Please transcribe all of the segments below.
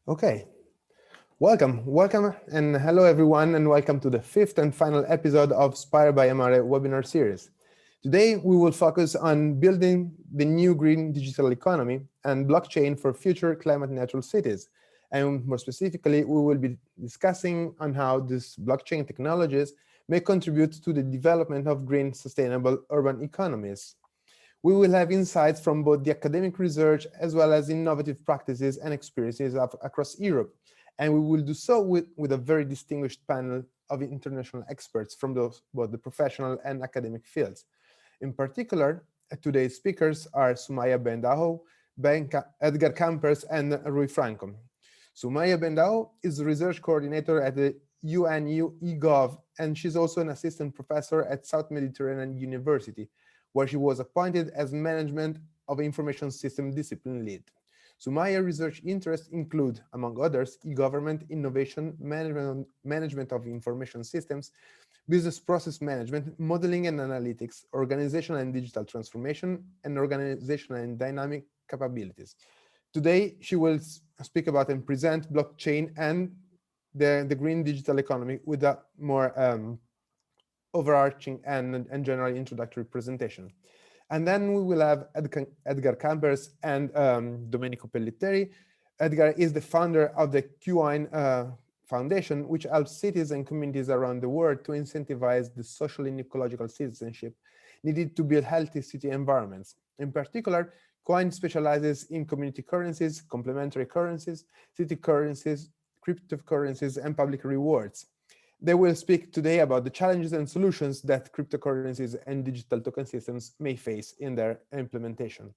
Okay, welcome, and hello everyone, and welcome to the fifth and final episode of SPIRE by Amare webinar series. Today, we will focus on building the new green digital economy and blockchain for future climate neutral cities. And more specifically, we will be discussing on how these blockchain technologies may contribute to the development of green sustainable urban economies. We will have insights from both the academic research as well as innovative practices and experiences across Europe. And we will do so with a very distinguished panel of international experts from both the professional and academic fields. In particular, today's speakers are Sumaya Bendaho, Edgar Campers, and Rui Franco. Sumaya Bendaho is research coordinator at the UNU eGov, and she's also an assistant professor at South Mediterranean University, where she was appointed as Management of Information System Discipline Lead. Sumaya's research interests include, among others, e-government, innovation, management of information systems, business process management, modeling and analytics, organizational and digital transformation, and organizational and dynamic capabilities. Today, she will speak about and present blockchain and the green digital economy with a more overarching and general introductory presentation. And then we will have Edgar Campers and Domenico Pellitteri. Edgar is the founder of the QWine Foundation, which helps cities and communities around the world to incentivize the social and ecological citizenship needed to build healthy city environments. In particular, QWine specializes in community currencies, complementary currencies, city currencies, cryptocurrencies, and public rewards. They will speak today about the challenges and solutions that cryptocurrencies and digital token systems may face in their implementation.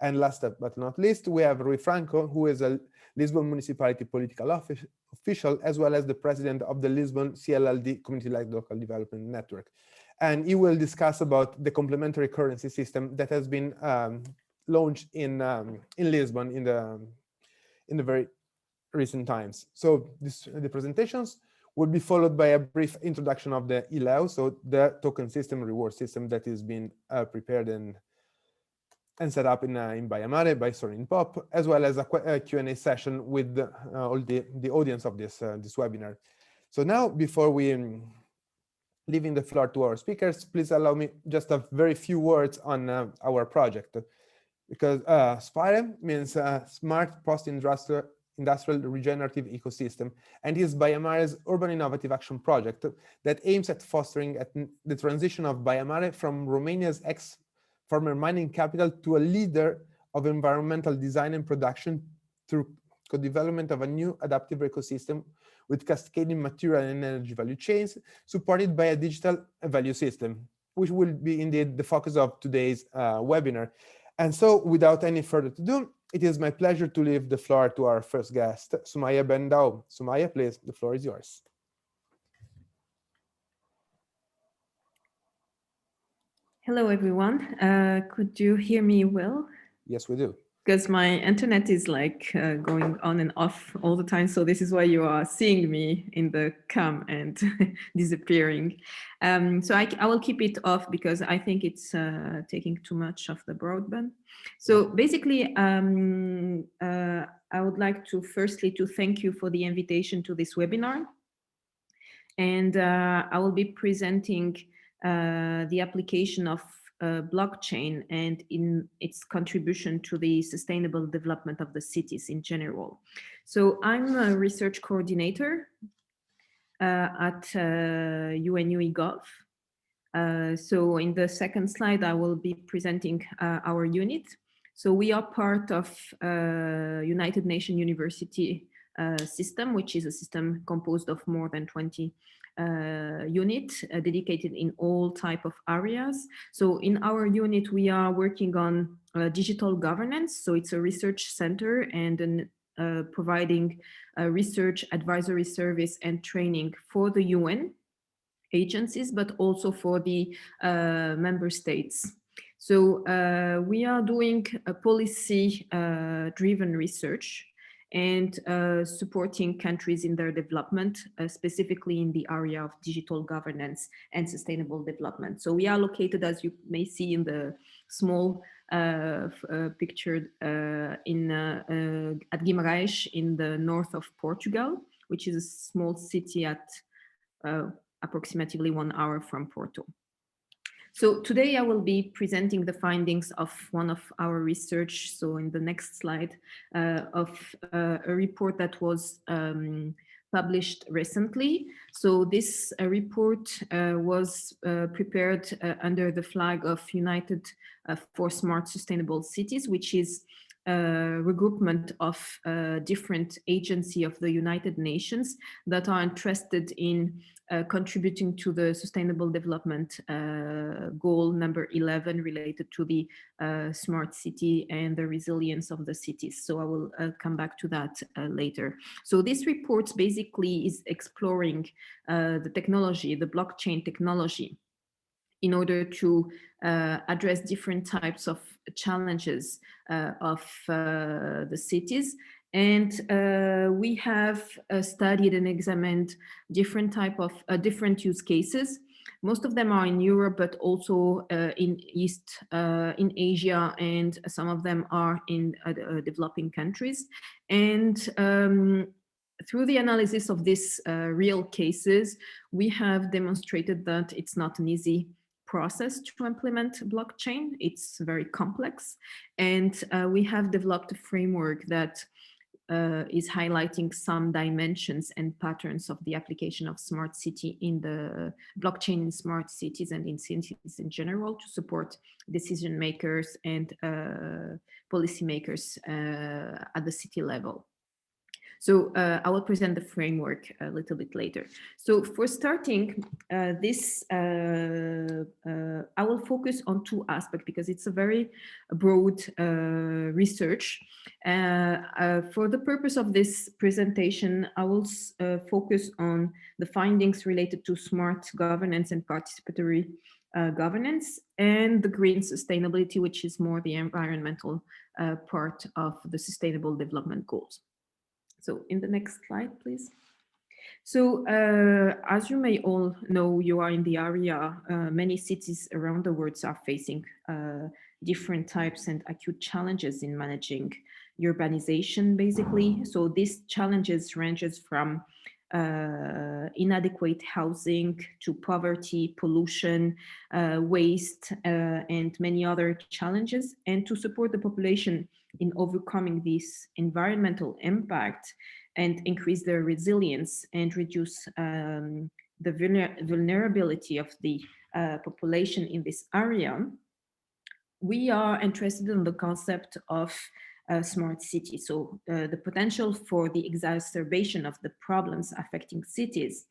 And last but not least, we have Rui Franco, who is a Lisbon municipality political official, as well as the president of the Lisbon CLLD, Community-Led Local Development Network. And he will discuss about the complementary currency system that has been launched in Lisbon in the very recent times. So the presentations will be followed by a brief introduction of the ELAO, so the token system, reward system that is being prepared and set up in by Amare, by Sorin Pop, as well as a Q&A session with all the audience of this webinar. So now, before we leaving the floor to our speakers, please allow me just a very few words on our project. Because SPIRE means Smart Post-Industrial Regenerative Ecosystem, and is Bayamare's Urban Innovative Action Project that aims at fostering the transition of Bayamare from Romania's ex-former mining capital to a leader of environmental design and production through co-development of a new adaptive ecosystem with cascading material and energy value chains supported by a digital value system, which will be indeed the focus of today's webinar. And so, without any further ado, it is my pleasure to leave the floor to our first guest, Sumaya Bendao. Sumaya, please, the floor is yours. Hello, everyone. Could you hear me well? Yes, we do. Because my internet is like going on and off all the time. So this is why you are seeing me in the cam and disappearing. So I will keep it off because I think it's taking too much of the broadband. So basically, I would like to firstly to thank you for the invitation to this webinar. And I will be presenting the application of blockchain and in its contribution to the sustainable development of the cities in general. So I'm a research coordinator at UNU eGov. So in the second slide, I will be presenting our unit. So we are part of United Nations University system, which is a system composed of more than 20 units dedicated in all type of areas. So in our unit, we are working on digital governance. So it's a research center and providing research advisory service and training for the UN agencies, but also for the member states. So we are doing a policy driven research and supporting countries in their development, specifically in the area of digital governance and sustainable development. So we are located, as you may see in the small pictured at Guimarães in the north of Portugal, which is a small city at approximately 1 hour from Porto. So today I will be presenting the findings of one of our research. So in the next slide of a report that was published recently. So this report was prepared under the flag of United for Smart Sustainable Cities, which is a regroupment of different agencies of the United Nations that are interested in contributing to the Sustainable Development Goal number 11 related to the smart city and the resilience of the cities. So I will come back to that later. So this report basically is exploring the technology, the blockchain technology, in order to address different types of challenges of the cities. And we have studied and examined different different use cases. Most of them are in Europe, but also in Asia, and some of them are in developing countries. And through the analysis of these real cases, we have demonstrated that it's not an easy process to implement blockchain. It's very complex. And we have developed a framework that is highlighting some dimensions and patterns of the application of smart city in the blockchain in smart cities and in cities in general to support decision makers and policymakers at the city level. So I will present the framework a little bit later. So for starting I will focus on two aspects because it's a very broad research. For the purpose of this presentation, I will focus on the findings related to smart governance and participatory governance, and the green sustainability, which is more the environmental part of the Sustainable Development Goals. So in the next slide, please. So as you may all know, you are in the area, many cities around the world are facing different types and acute challenges in managing urbanization, basically. So these challenges ranges from inadequate housing to poverty, pollution, waste, and many other challenges. And to support the population in overcoming this environmental impact and increase their resilience and reduce the vulnerability of the population in this area, we are interested in the concept of smart city. So the potential for the exacerbation of the problems affecting cities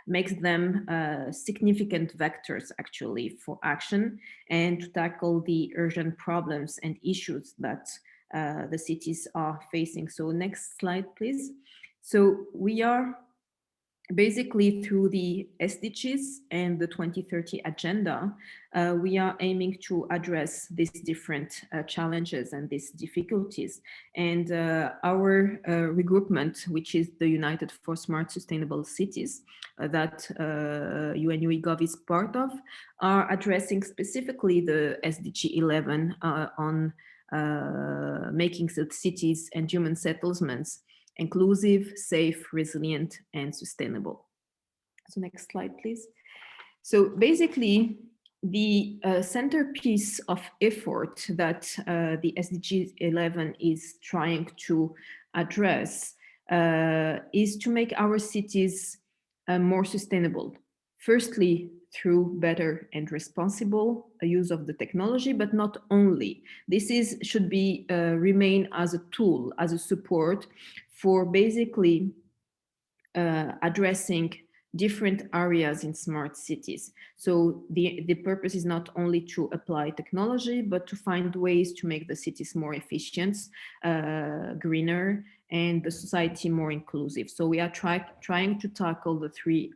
makes them significant vectors actually for action and to tackle the urgent problems and issues that the cities are facing. So next slide, please. So we are basically through the SDGs and the 2030 agenda, we are aiming to address these different challenges and these difficulties. And our regroupment, which is the United for Smart Sustainable Cities, that UNUIGov is part of, are addressing specifically the SDG 11 on making the cities and human settlements inclusive, safe, resilient, and sustainable. So next slide, please. So basically, the centerpiece of effort that the SDG 11 is trying to address is to make our cities more sustainable. Firstly, through better and responsible use of the technology, but not only. This should be remain as a tool, as a support for basically addressing different areas in smart cities. So the purpose is not only to apply technology, but to find ways to make the cities more efficient, greener, and the society more inclusive. So we are trying to tackle the three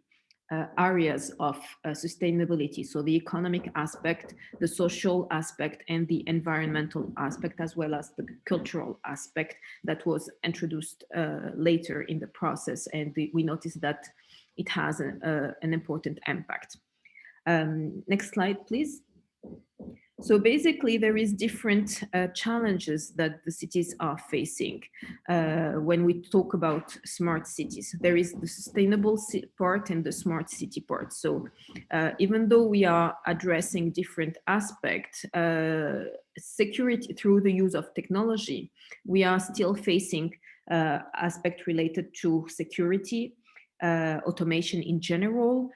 areas of sustainability. So the economic aspect, the social aspect, and the environmental aspect, as well as the cultural aspect that was introduced later in the process. And we noticed that it has an important impact. Next slide, please. So basically, there is different challenges that the cities are facing when we talk about smart cities. There is the sustainable part and the smart city part. So even though we are addressing different aspects, security through the use of technology, we are still facing aspects related to security, automation in general,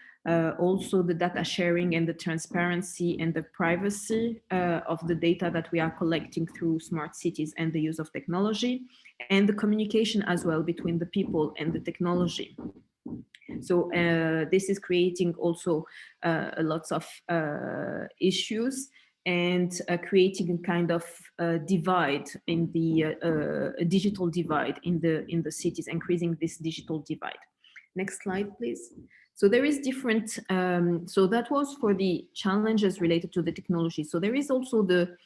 also the data sharing and the transparency and the privacy of the data that we are collecting through smart cities and the use of technology, and the communication as well between the people and the technology. So this is creating also lots of issues and creating a kind of divide in the digital divide in the cities, increasing this digital divide. Next slide, please. So there is different, so that was for the challenges related to the technology. So there is also the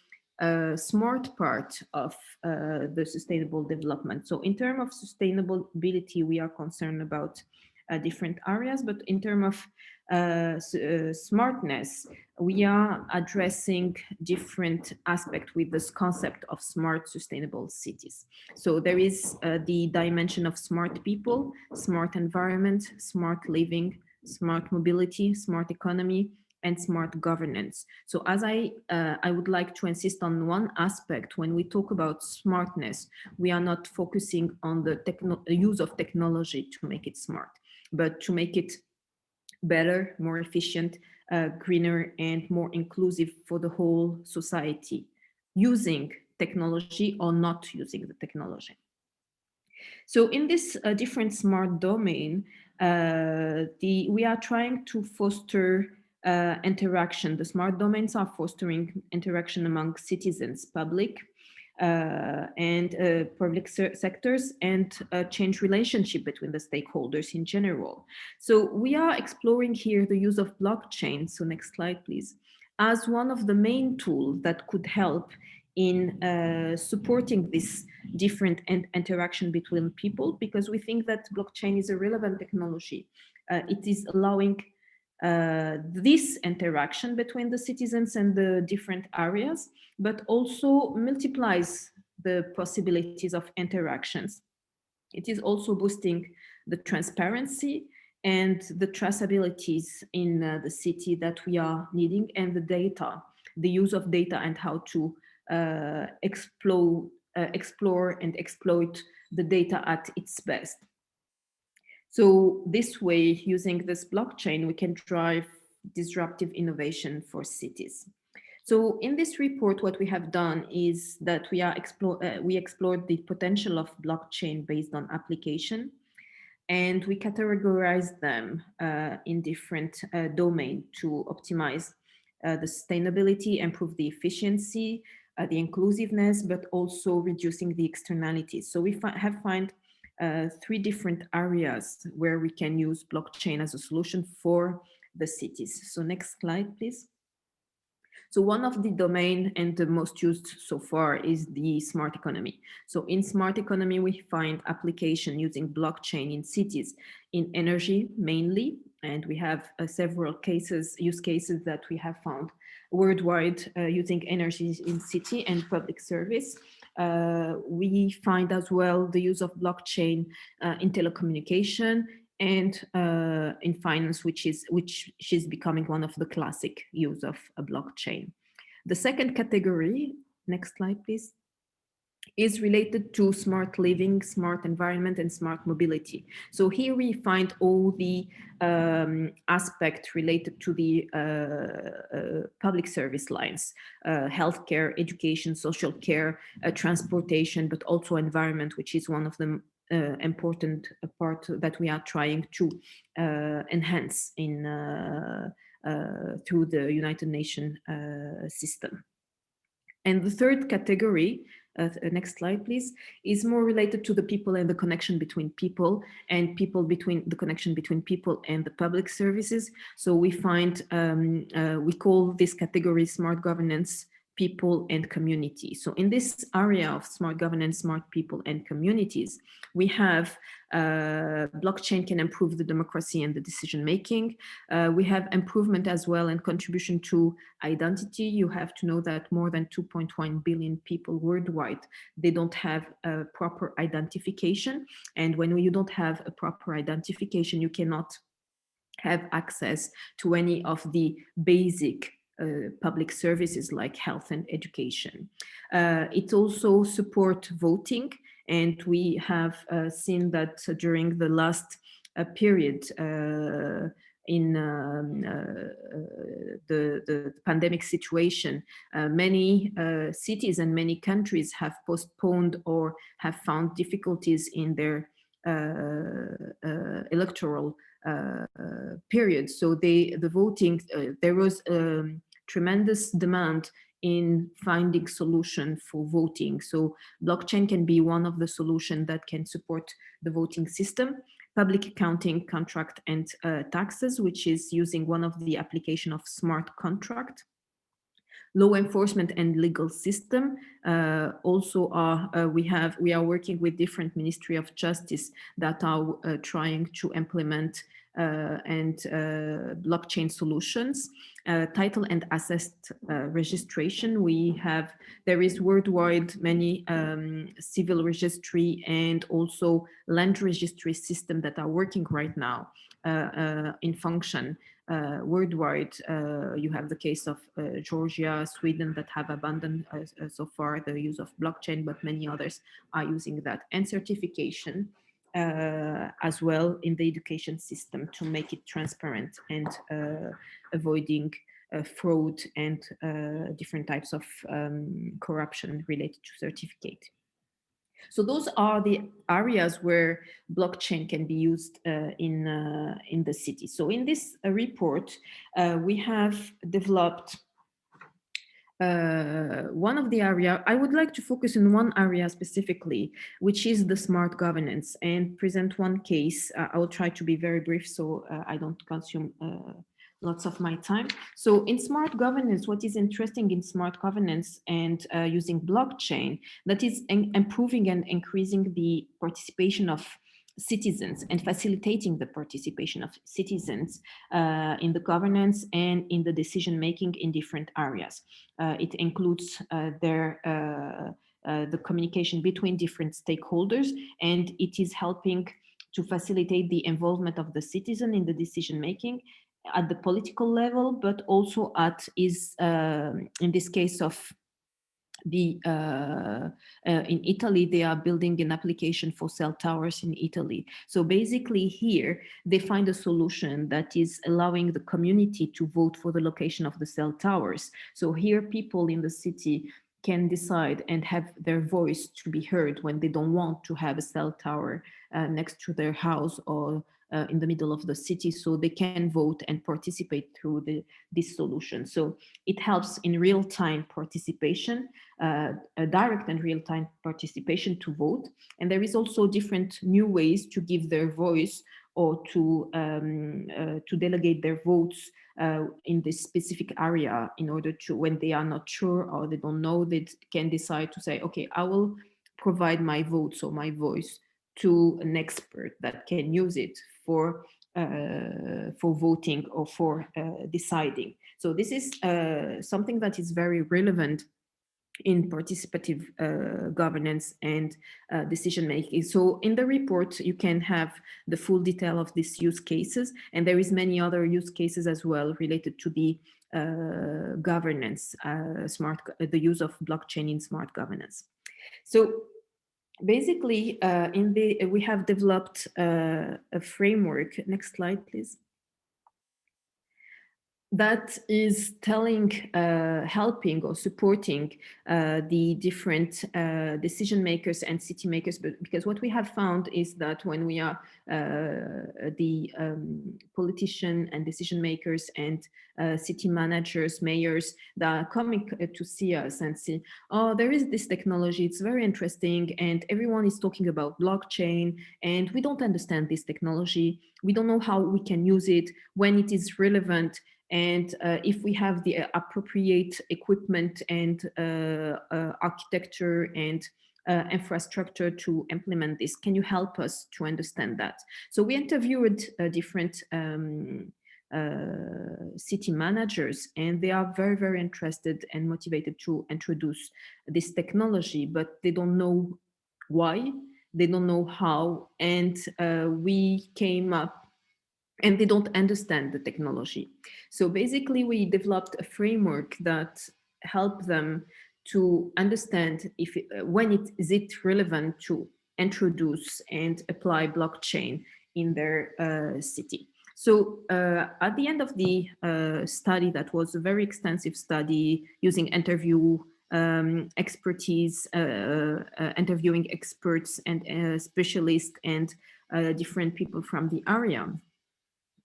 smart part of the sustainable development. So in terms of sustainability, we are concerned about different areas, but in terms of smartness, we are addressing different aspects with this concept of smart sustainable cities. So there is the dimension of smart people, smart environment, smart living, smart mobility, smart economy, and smart governance. So as I would like to insist on one aspect. When we talk about smartness, we are not focusing on the use of technology to make it smart, but to make it better, more efficient, greener, and more inclusive for the whole society, using technology or not using the technology. So in this different smart domain, we are trying to foster interaction. The smart domains are fostering interaction among citizens, public, and public sectors, and change relationship between the stakeholders in general. So we are exploring here the use of blockchain. So next slide, please, as one of the main tools that could help in supporting this different interaction between people, because we think that blockchain is a relevant technology. It is allowing this interaction between the citizens and the different areas, but also multiplies the possibilities of interactions. It is also boosting the transparency and the traceabilities in the city that we are needing, and the data, the use of data, and how to explore and exploit the data at its best. So this way, using this blockchain, we can drive disruptive innovation for cities. So in this report, what we have done is that we explored the potential of blockchain based on application, and we categorized them in different domains to optimize the sustainability, improve the efficiency, the inclusiveness, but also reducing the externalities. So we have found 3 different areas where we can use blockchain as a solution for the cities. So next slide, please. So one of the domain and the most used so far is the smart economy. So in smart economy, we find application using blockchain in cities, in energy mainly, and we have several use cases that we have found worldwide using energy in city and public service. We find as well the use of blockchain in telecommunication and in finance, which is becoming one of the classic use of a blockchain. The second category, next slide, please, is related to smart living, smart environment, and smart mobility. So here we find all the aspects related to the public service lines, healthcare, education, social care, transportation, but also environment, which is one of the important part that we are trying to enhance in through the United Nations system. And the third category, next slide, please, is more related to the people and the connection between people, and the connection between people and the public services. So we find, we call this category smart governance, people and community. So in this area of smart governance, smart people and communities, we have blockchain can improve the democracy and the decision making. We have improvement as well and contribution to identity. You have to know that more than 2.1 billion people worldwide, they don't have a proper identification. And when you don't have a proper identification, you cannot have access to any of the basic public services like health and education. It also supports voting, and we have seen that during the last period in the pandemic situation, many cities and many countries have postponed or have found difficulties in their electoral period. So the voting, there was tremendous demand in finding solution for voting. So blockchain can be one of the solutions that can support the voting system. Public accounting, contract and taxes, which is using one of the application of smart contract. Law enforcement and legal system also are, we are working with different Ministry of Justice that are trying to implement blockchain solutions. Title and asset registration. There is worldwide many civil registry and also land registry system that are working right now in function. Worldwide, you have the case of Georgia, Sweden that have abandoned so far the use of blockchain, but many others are using that. And certification as well in the education system to make it transparent and avoiding fraud and different types of corruption related to certificate. So those are the areas where blockchain can be used in the city. So in this report, we have developed one of the area. I would like to focus on one area specifically, which is the smart governance, and present one case. I will try to be very brief so I don't consume lots of my time. So in smart governance, what is interesting in smart governance and using blockchain, that is improving and increasing the participation of citizens and facilitating the participation of citizens in the governance and in the decision making in different areas. It includes the communication between different stakeholders, and it is helping to facilitate the involvement of the citizen in the decision making at the political level, but also in this case of in Italy, they are building an application for cell towers in Italy. So basically here, they find a solution that is allowing the community to vote for the location of the cell towers. So here people in the city can decide and have their voice to be heard when they don't want to have a cell tower next to their house or in the middle of the city, so they can vote and participate through this solution. So it helps in real-time participation, a direct and real-time participation to vote. And there is also different new ways to give their voice or to delegate their votes in this specific area in order to, when they are not sure or they don't know, they can decide to say, okay, I will provide my votes or my voice to an expert that can use it for voting or for deciding. So this is something that is very relevant in participative governance and decision making. So in the report, you can have the full detail of these use cases, and there is many other use cases as well related to the governance, the use of blockchain in smart governance. So basically, we have developed a framework. Next slide, please. That is helping or supporting the different decision makers and city makers, because what we have found is that when we are the politician and decision makers and city managers, mayors, that are coming to see us and see, oh, there is this technology, it's very interesting, and everyone is talking about blockchain, and we don't understand this technology, we don't know how we can use it, when it is relevant. And if we have the appropriate equipment and architecture and infrastructure to implement this, can you help us to understand that? So we interviewed different city managers, and they are very, very interested and motivated to introduce this technology, but they don't know why, they don't know how, and we came up, and they don't understand the technology. So basically we developed a framework that helped them to understand if when is it relevant to introduce and apply blockchain in their city. So at the end of the study, that was a very extensive study using interview expertise, interviewing experts and specialists and different people from the area.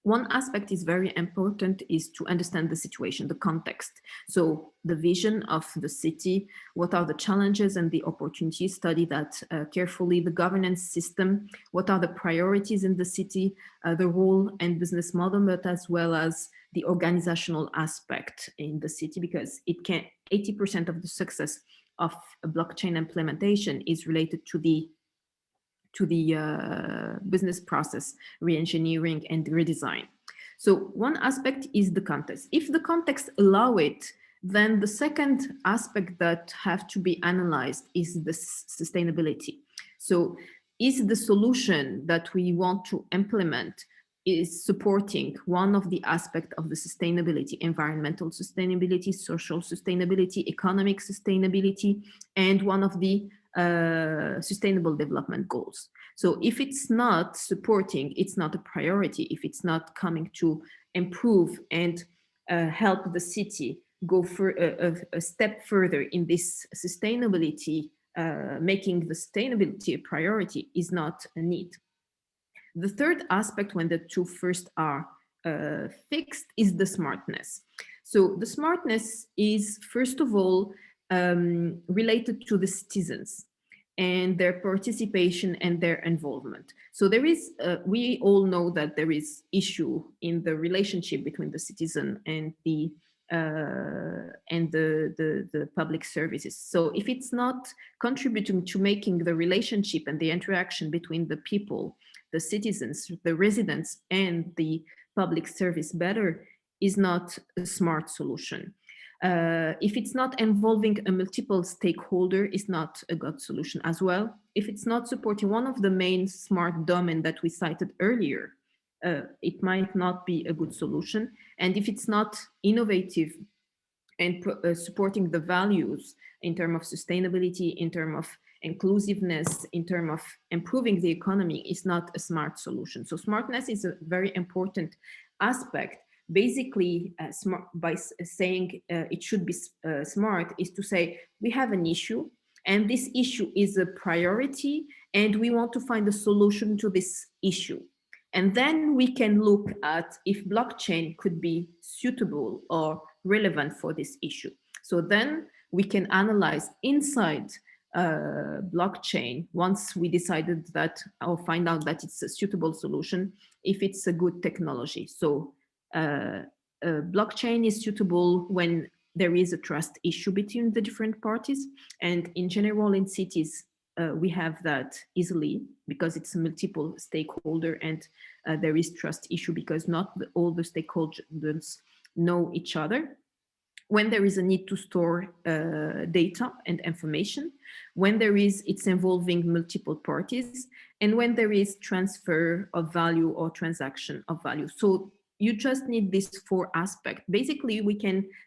One aspect is very important, is to understand the situation, the context. So the vision of the city, what are the challenges and the opportunities, study that carefully, the governance system, what are the priorities in the city, the role and business model, but as well as the organizational aspect in the city, because it can, 80% of the success of a blockchain implementation is related to the business process, re-engineering and redesign. So one aspect is the context. If the context allow it, then the second aspect that have to be analyzed is the sustainability. So is the solution that we want to implement is supporting one of the aspects of the sustainability, environmental sustainability, social sustainability, economic sustainability, and one of the sustainable development goals. So if it's not supporting, it's not a priority. If it's not coming to improve and help the city go for a step further in this sustainability, making the sustainability a priority is not a need. The third aspect, when the two first are fixed, is the smartness. So the smartness is, first of all, related to the citizens and their participation and their involvement. So there is, we all know that there is issue in the relationship between the citizen and the public services. So if it's not contributing to making the relationship and the interaction between the people, the citizens, the residents, and the public service better, is not a smart solution. If it's not involving a multiple stakeholder, is not a good solution as well. If it's not supporting one of the main smart domain that we cited earlier, it might not be a good solution. And if it's not innovative and supporting the values in terms of sustainability, in terms of inclusiveness, in terms of improving the economy, is not a smart solution. So smartness is a very important aspect. Basically, smart, by saying it should be smart, is to say we have an issue and this issue is a priority and we want to find a solution to this issue. And then we can look at if blockchain could be suitable or relevant for this issue. So then we can analyze inside blockchain, once we decided that or find out that it's a suitable solution, if it's a good technology. So blockchain is suitable when there is a trust issue between the different parties. And in general, in cities, we have that easily because it's a multiple stakeholder and there is trust issue because not all the stakeholders know each other. When there is a need to store data and information, when it's involving multiple parties, and when there is transfer of value or transaction of value. So you just need these four aspects. Basically,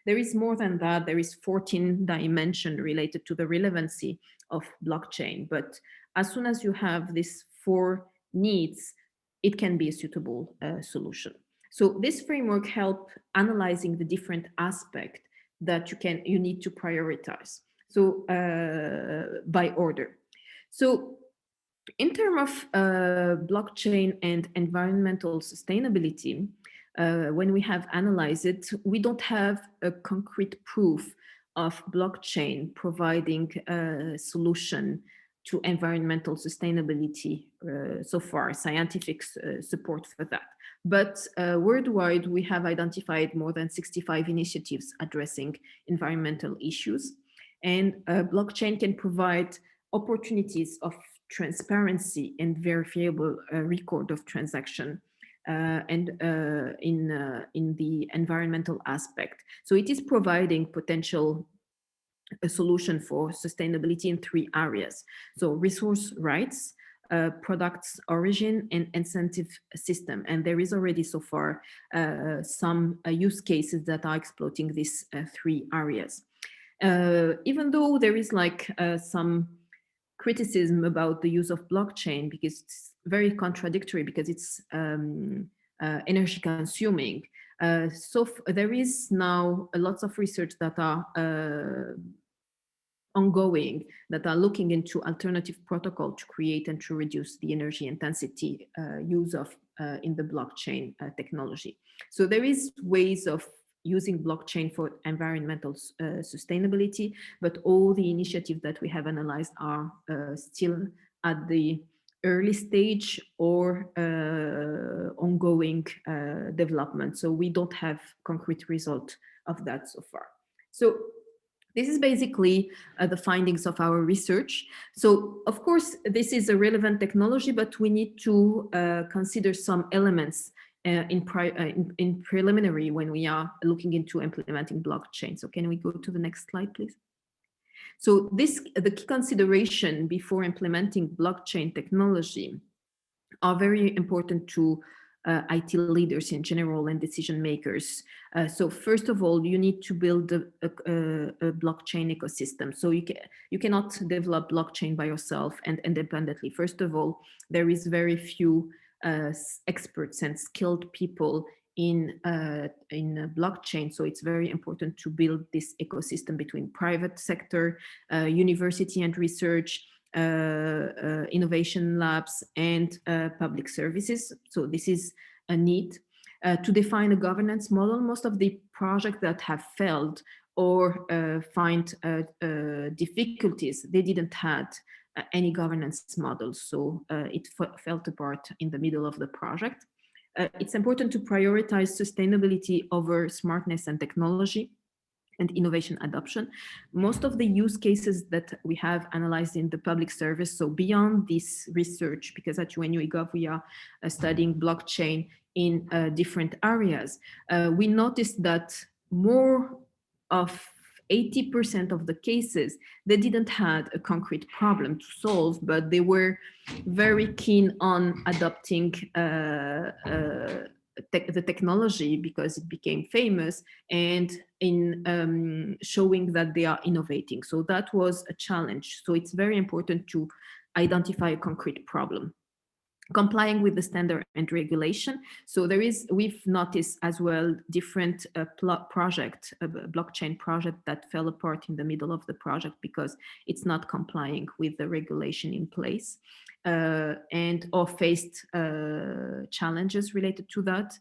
there is more than that. There is 14 dimensions related to the relevancy of blockchain. But as soon as you have these four needs, it can be a suitable solution. So this framework helps analyzing the different aspects that you need to prioritize. So by order. So in terms of blockchain and environmental sustainability, when we have analyzed it, we don't have a concrete proof of blockchain providing a solution to environmental sustainability so far, scientific support for that. But worldwide, we have identified more than 65 initiatives addressing environmental issues. And blockchain can provide opportunities of transparency and verifiable record of transaction and in the environmental aspect. So it is providing potential a solution for sustainability in three areas. So resource rights, products origin, and incentive system. And there is already so far some use cases that are exploiting these three areas. Even though there is like some criticism about the use of blockchain because it's very contradictory, because it's energy consuming. There is now lots of research that are ongoing, that are looking into alternative protocol to create and to reduce the energy intensity use of in the blockchain technology. So there is ways of using blockchain for environmental sustainability, but all the initiatives that we have analyzed are still at the early stage or ongoing development. So we don't have concrete result of that so far. So this is basically the findings of our research. So of course, this is a relevant technology, but we need to consider some elements in preliminary when we are looking into implementing blockchain. So can we go to the next slide, please? So the key consideration before implementing blockchain technology are very important to IT leaders in general and decision makers. So first of all, you need to build a blockchain ecosystem. So you cannot develop blockchain by yourself and independently. First of all, there is very few experts and skilled people in blockchain. So it's very important to build this ecosystem between private sector, university and research, innovation labs, and public services. So this is a need to define a governance model. Most of the projects that have failed or find difficulties, they didn't have any governance model. So it fell apart in the middle of the project. It's important to prioritize sustainability over smartness and technology and innovation adoption. Most of the use cases that we have analyzed in the public service, so beyond this research, because at UNU-IGOV we are studying blockchain in different areas, we noticed that more of 80% of the cases, they didn't have a concrete problem to solve, but they were very keen on adopting the technology because it became famous, and in showing that they are innovating. So that was a challenge. So it's very important to identify a concrete problem. Complying with the standard and regulation. So we've noticed as well different blockchain project that fell apart in the middle of the project because it's not complying with the regulation in place and or faced challenges related to that.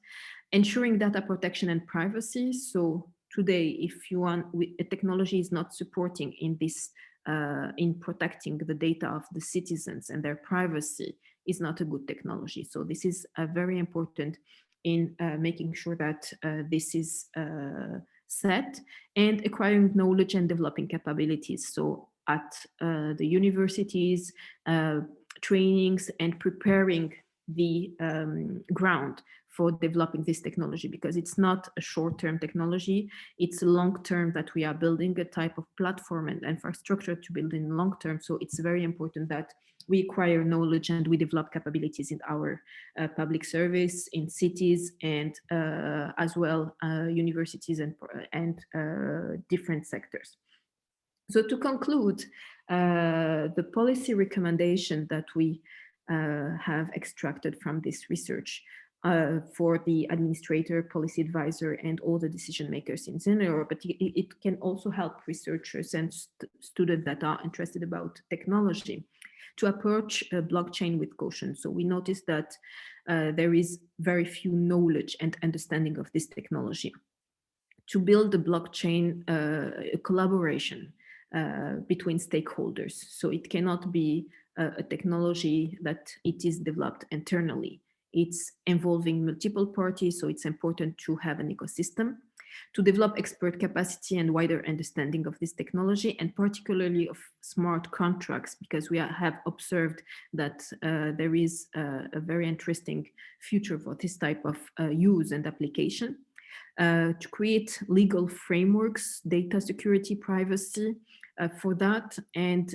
Ensuring data protection and privacy. So today, if you want, a technology is not supporting in this, in protecting the data of the citizens and their privacy, is not a good technology. So this is very important in making sure that this is set, and acquiring knowledge and developing capabilities. So at the universities, trainings, and preparing the ground for developing this technology, because it's not a short-term technology, it's long-term that we are building a type of platform and infrastructure to build in long-term. So it's very important that we acquire knowledge and we develop capabilities in our public service, in cities, and as well universities and different sectors. So to conclude, the policy recommendation that we have extracted from this research for the administrator, policy advisor, and all the decision makers in general, but it can also help researchers and students that are interested about technology to approach blockchain with caution. So we noticed that there is very few knowledge and understanding of this technology. To build a blockchain collaboration between stakeholders. So it cannot be a technology that it is developed internally. It's involving multiple parties, so it's important to have an ecosystem. To develop expert capacity and wider understanding of this technology, and particularly of smart contracts, because we have observed that there is a very interesting future for this type of use and application. To create legal frameworks, data security, privacy for that, and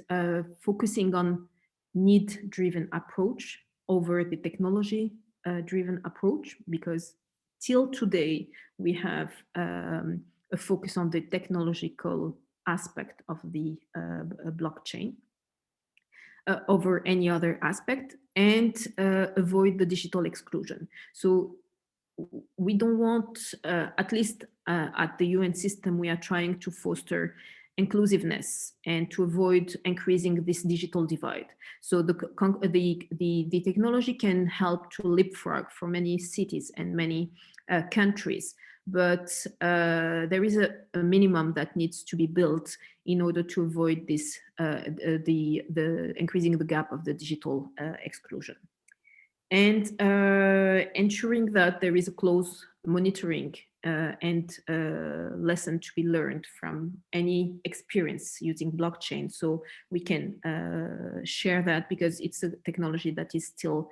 focusing on need-driven approach over the technology-driven approach, because till today, we have a focus on the technological aspect of the blockchain over any other aspect, and avoid the digital exclusion. So we don't want, at least at the UN system, we are trying to foster inclusiveness and to avoid increasing this digital divide. So the technology can help to leapfrog for many cities and many countries, but there is a minimum that needs to be built in order to avoid this, the increasing the gap of the digital exclusion. And ensuring that there is a close monitoring and lesson to be learned from any experience using blockchain, so we can share that, because it's a technology that is still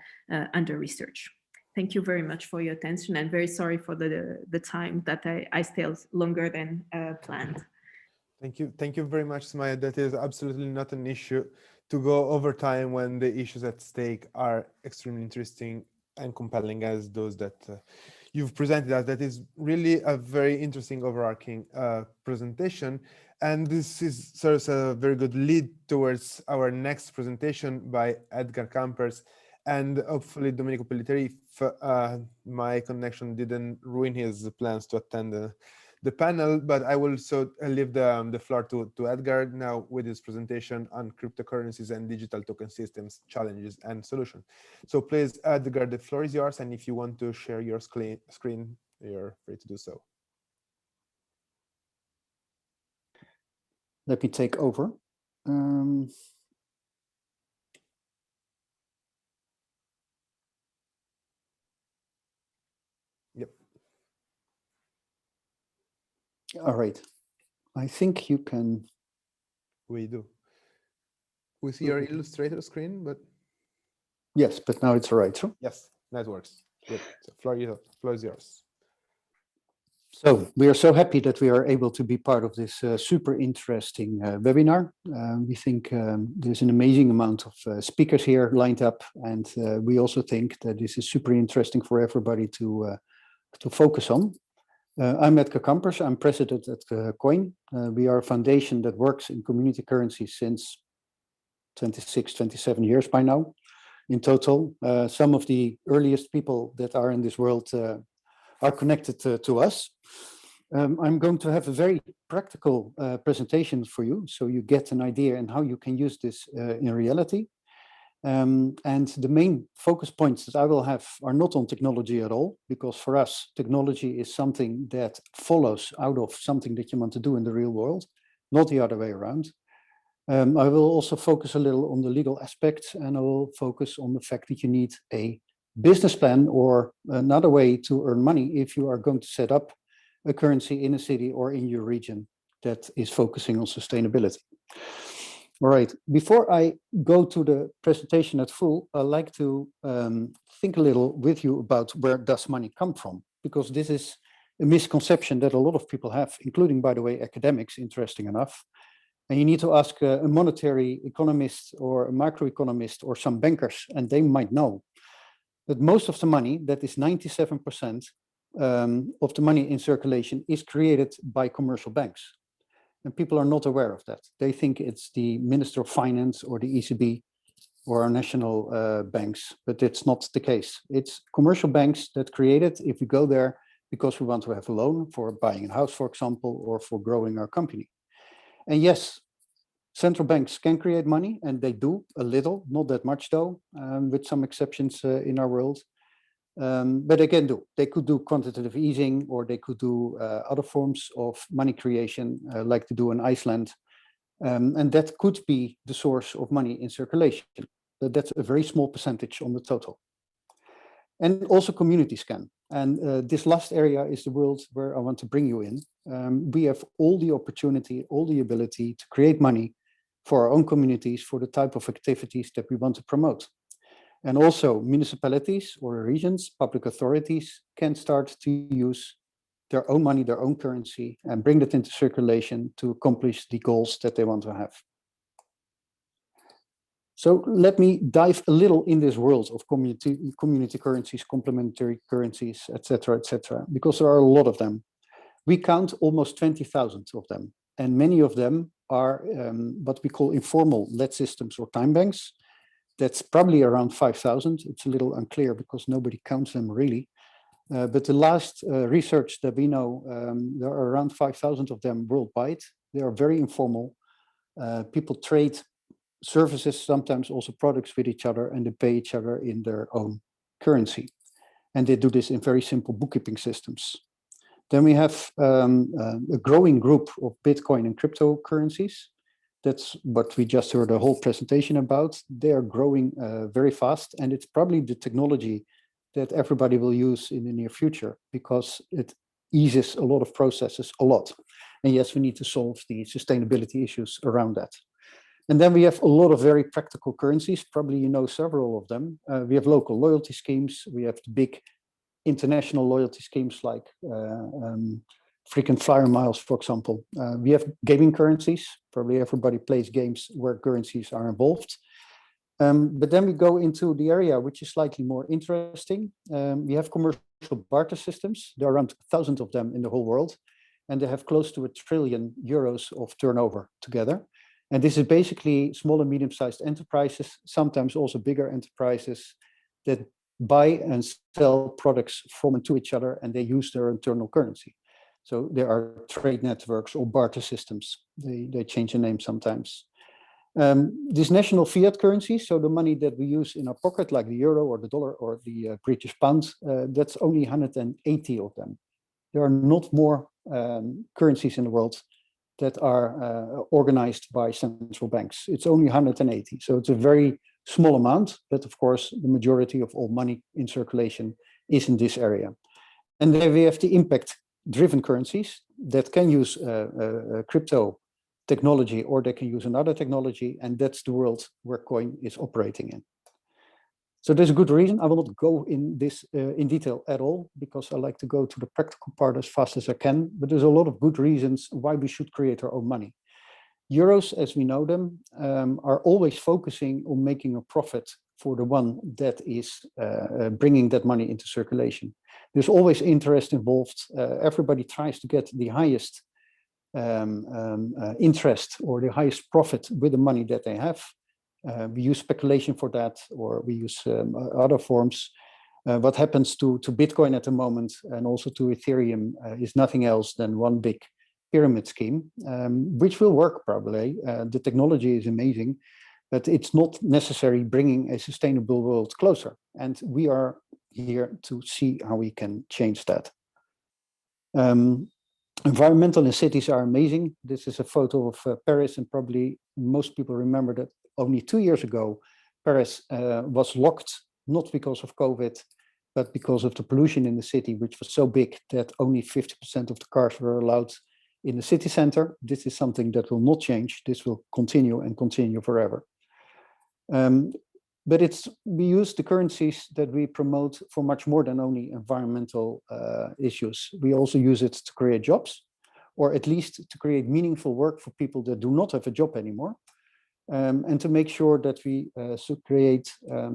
under research. Thank you very much for your attention, and very sorry for the time that I stayed longer than planned. Thank you very much, Sumaya. That is absolutely not an issue to go over time when the issues at stake are extremely interesting and compelling as those that you've presented us. That is really a very interesting overarching presentation. And this serves a very good lead towards our next presentation by Edgar Campers and hopefully Domenico Pellitteri, if my connection didn't ruin his plans to attend the panel, but I will so leave the floor to Edgar now with his presentation on cryptocurrencies and digital token systems, challenges and solutions. So please, Edgar, the floor is yours, and if you want to share your screen, you're free to do so. Let me take over. Yep. All right. I think you can. We do. We see your Illustrator screen, but. Yes, but now it's all right. So? Yes, that works. Good. So floor is yours. So we are so happy that we are able to be part of this super interesting webinar. We think there's an amazing amount of speakers here lined up, and we also think that this is super interesting for everybody to focus on. I'm Edgar Campers. I'm president at Coin. We are a foundation that works in community currencies since 26, 27 years by now in total. Some of the earliest people that are in this world are connected to us. I'm going to have a very practical presentation for you, so you get an idea on how you can use this in reality. And the main focus points that I will have are not on technology at all, because for us, technology is something that follows out of something that you want to do in the real world, not the other way around. I will also focus a little on the legal aspects, and I will focus on the fact that you need a business plan or another way to earn money if you are going to set up a currency in a city or in your region that is focusing on sustainability. All right, before I go to the presentation at full, I'd like to think a little with you about where does money come from, because this is a misconception that a lot of people have, including, by the way, academics, interesting enough. And you need to ask a monetary economist or a macroeconomist or some bankers, and they might know that most of the money, that is 97% of the money in circulation, is created by commercial banks. And people are not aware of that. They think it's the Minister of Finance or the ECB or our national banks, but it's not the case. It's commercial banks that create it if we go there because we want to have a loan for buying a house, for example, or for growing our company. And yes, central banks can create money, and they do a little, not that much though, with some exceptions in our world. But they can do. They could do quantitative easing, or they could do other forms of money creation, like to do in Iceland. And that could be the source of money in circulation. But that's a very small percentage on the total. And also communities can. And this last area is the world where I want to bring you in. We have all the opportunity, all the ability to create money for our own communities, for the type of activities that we want to promote. And also municipalities or regions, public authorities can start to use their own money, their own currency, and bring that into circulation to accomplish the goals that they want to have. So let me dive a little in this world of community currencies, complementary currencies, etc., because there are a lot of them. We count almost 20,000 of them, and many of them are what we call informal lead systems or time banks. That's probably around 5,000. It's a little unclear because nobody counts them really. But the last research that we know, there are around 5,000 of them worldwide. They are very informal. People trade services, sometimes also products with each other, and they pay each other in their own currency. And they do this in very simple bookkeeping systems. Then we have a growing group of Bitcoin and cryptocurrencies. That's what we just heard a whole presentation about. They are growing very fast, and it's probably the technology that everybody will use in the near future because it eases a lot of processes a lot. And yes, we need to solve the sustainability issues around that. And then we have a lot of very practical currencies. Probably you know several of them. We have local loyalty schemes. We have the big international loyalty schemes like frequent flyer miles, for example. We have gaming currencies. Probably everybody plays games where currencies are involved. But then we go into the area which is slightly more interesting. We have commercial barter systems. There are around 1,000 of them in the whole world, and they have close to €1 trillion of turnover together. And this is basically small and medium-sized enterprises, sometimes also bigger enterprises that buy and sell products from and to each other, and they use their internal currency. So there are trade networks or barter systems. They change the name sometimes. These national fiat currencies, so the money that we use in our pocket, like the euro or the dollar or the British pound, that's only 180 of them. There are not more currencies in the world that are organized by central banks. It's only 180. So it's a very small amount, but of course, the majority of all money in circulation is in this area. And then we have the impact-driven currencies that can use crypto technology, or they can use another technology, and that's the world where coin is operating in. So there's a good reason. I will not go in this in detail at all, because I like to go to the practical part as fast as I can, but there's a lot of good reasons why we should create our own money. Euros, as we know them, are always focusing on making a profit for the one that is bringing that money into circulation. There's always interest involved. Everybody tries to get the highest interest or the highest profit with the money that they have. We use speculation for that, or we use other forms. What happens to Bitcoin at the moment and also to Ethereum is nothing else than one big pyramid scheme, which will work probably. The technology is amazing, but it's not necessarily bringing a sustainable world closer. And we are here to see how we can change that. Environmental in cities are amazing. This is a photo of Paris, and probably most people remember that only 2 years ago, Paris was locked, not because of COVID, but because of the pollution in the city, which was so big that only 50% of the cars were allowed in the city center. This is something that will not change. This will continue and continue forever. But we use the currencies that we promote for much more than only environmental issues. We also use it to create jobs, or at least to create meaningful work for people that do not have a job anymore. And to make sure that we create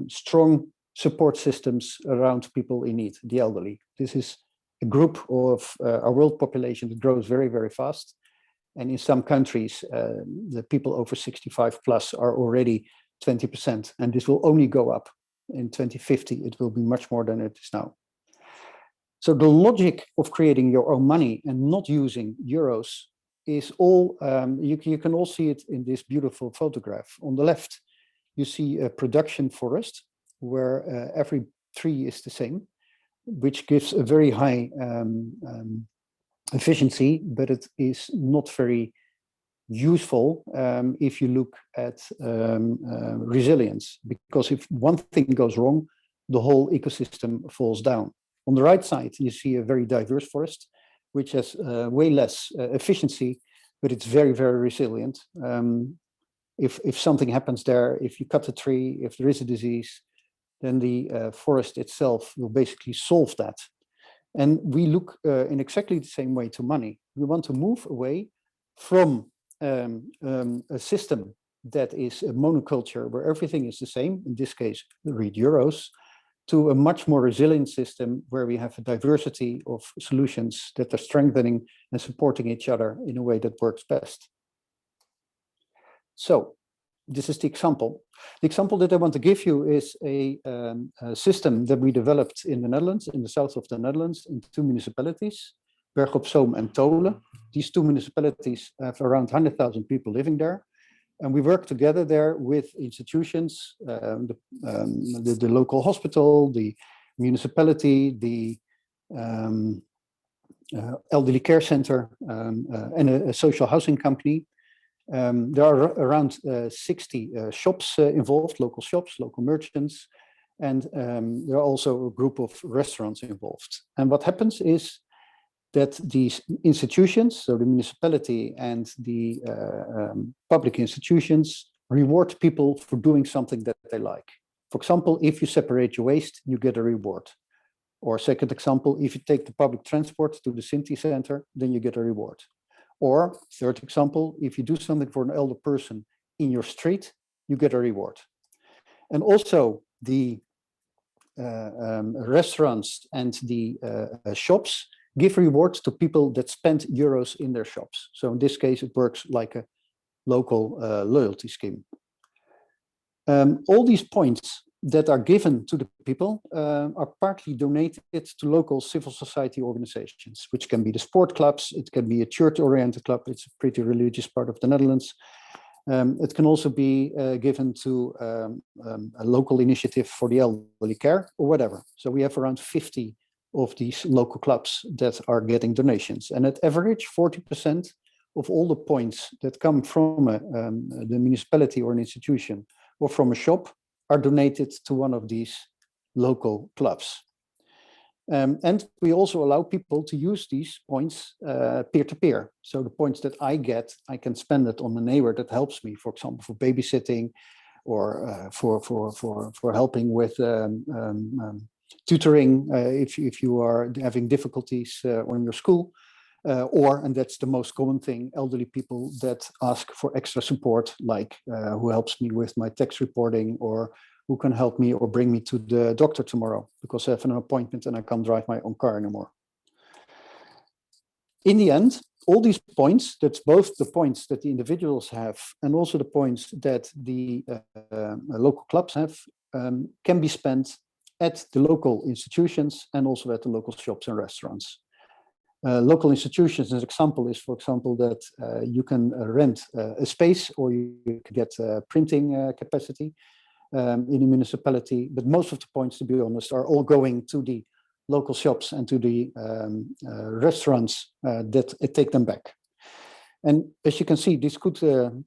strong support systems around people in need, the elderly. This is a group of our world population that grows very, very fast. And in some countries, the people over 65 plus are already 20%, and this will only go up. In 2050, it will be much more than it is now. So the logic of creating your own money and not using euros is all, you can all see it in this beautiful photograph. On the left, you see a production forest where every tree is the same, which gives a very high efficiency, but it is not very useful if you look at resilience, because if one thing goes wrong, the whole ecosystem falls down. On the right side, you see a very diverse forest, which has way less efficiency, but it's very, very resilient. If something happens there, if you cut a tree, if there is a disease, then the forest itself will basically solve that. And we look in exactly the same way to money. We want to move away from a system that is a monoculture where everything is the same, in this case, read euros, to a much more resilient system where we have a diversity of solutions that are strengthening and supporting each other in a way that works best. So this is the example. The example that I want to give you is a system that we developed in the Netherlands, in the south of the Netherlands, in 2 municipalities, Berg op Zoom and Tolen. These 2 municipalities have around 100,000 people living there. And we work together there with institutions, the local hospital, the municipality, the elderly care center, and a social housing company. There are around 60 shops involved, local shops, local merchants, and there are also a group of restaurants involved. And what happens is that these institutions, so the municipality and the public institutions, reward people for doing something that they like. For example, if you separate your waste, you get a reward. Or second example, if you take the public transport to the city center, then you get a reward. Or third example, if you do something for an elder person in your street, you get a reward. And also the restaurants and the shops give rewards to people that spend euros in their shops. So in this case, it works like a local loyalty scheme. All these points that are given to the people are partly donated to local civil society organizations, which can be the sport clubs, it can be a church-oriented club, it's a pretty religious part of the Netherlands. It can also be given to a local initiative for the elderly care or whatever. So we have around 50 of these local clubs that are getting donations. And at average, 40% of all the points that come from the municipality or an institution or from a shop are donated to one of these local clubs. And we also allow people to use these points peer-to-peer. So the points that I get, I can spend it on a neighbor that helps me, for example, for babysitting or for helping with tutoring if you are having difficulties on your school. And that's the most common thing, elderly people that ask for extra support, like who helps me with my tax reporting, or who can help me or bring me to the doctor tomorrow because I have an appointment and I can't drive my own car anymore. In the end, all these points, that's both the points that the individuals have and also the points that the local clubs have, can be spent at the local institutions and also at the local shops and restaurants. Local institutions, as an example, is, for example, that you can rent a space or you can get printing capacity in the municipality. But most of the points, to be honest, are all going to the local shops and to the restaurants that take them back. And as you can see, this could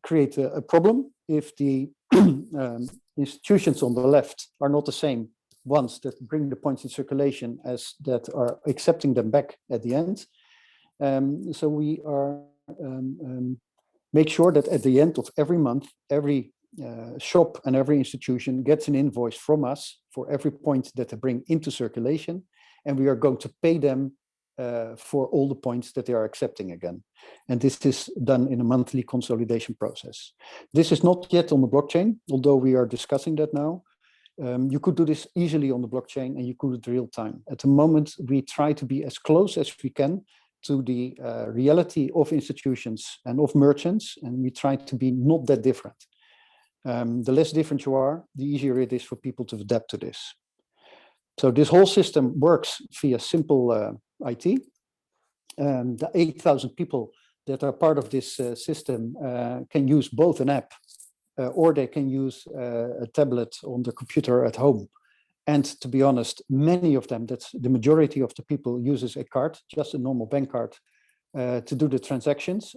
create a problem if the institutions on the left are not the same ones that bring the points in circulation as that are accepting them back at the end. So we are make sure that at the end of every month, every shop and every institution gets an invoice from us for every point that they bring into circulation, and we are going to pay them for all the points that they are accepting again. And this is done in a monthly consolidation process. This is not yet on the blockchain, although we are discussing that now. You could do this easily on the blockchain and you could do it real time. At the moment, we try to be as close as we can to the reality of institutions and of merchants, and we try to be not that different. The less different you are, the easier it is for people to adapt to this. So this whole system works via simple IT. The 8,000 people that are part of this system can use both an app or they can use a tablet on the computer at home. And to be honest, many of them, that's the majority of the people, uses a card, just a normal bank card, to do the transactions.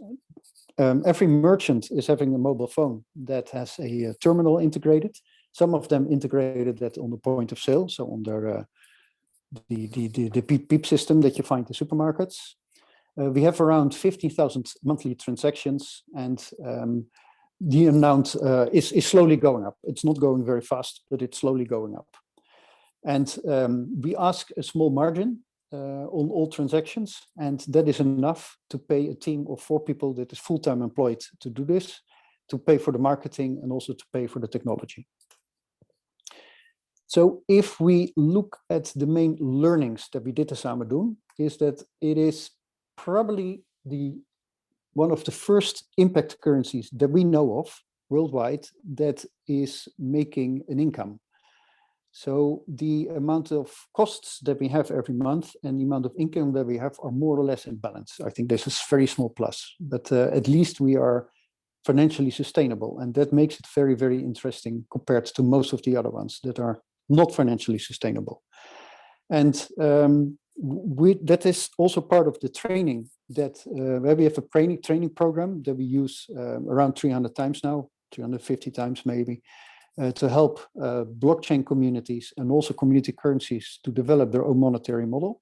Every merchant is having a mobile phone that has a terminal integrated. Some of them integrated that on the point of sale, so on their the beep system that you find in supermarkets. We have around 15,000 monthly transactions, and the amount is slowly going up. It's not going very fast, but it's slowly going up. And we ask a small margin on all transactions, and that is enough to pay a team of 4 people that is full-time employed to do this, to pay for the marketing and also to pay for the technology. So if we look at the main learnings that we did to samen doen, is that it is probably one of the first impact currencies that we know of worldwide that is making an income. So the amount of costs that we have every month and the amount of income that we have are more or less in balance. I think this is a very small plus, but at least we are financially sustainable, and that makes it very, very interesting compared to most of the other ones that are not financially sustainable. And that is also part of the training that where we have a training program that we use around 300 times now, 350 times maybe, to help blockchain communities and also community currencies to develop their own monetary model.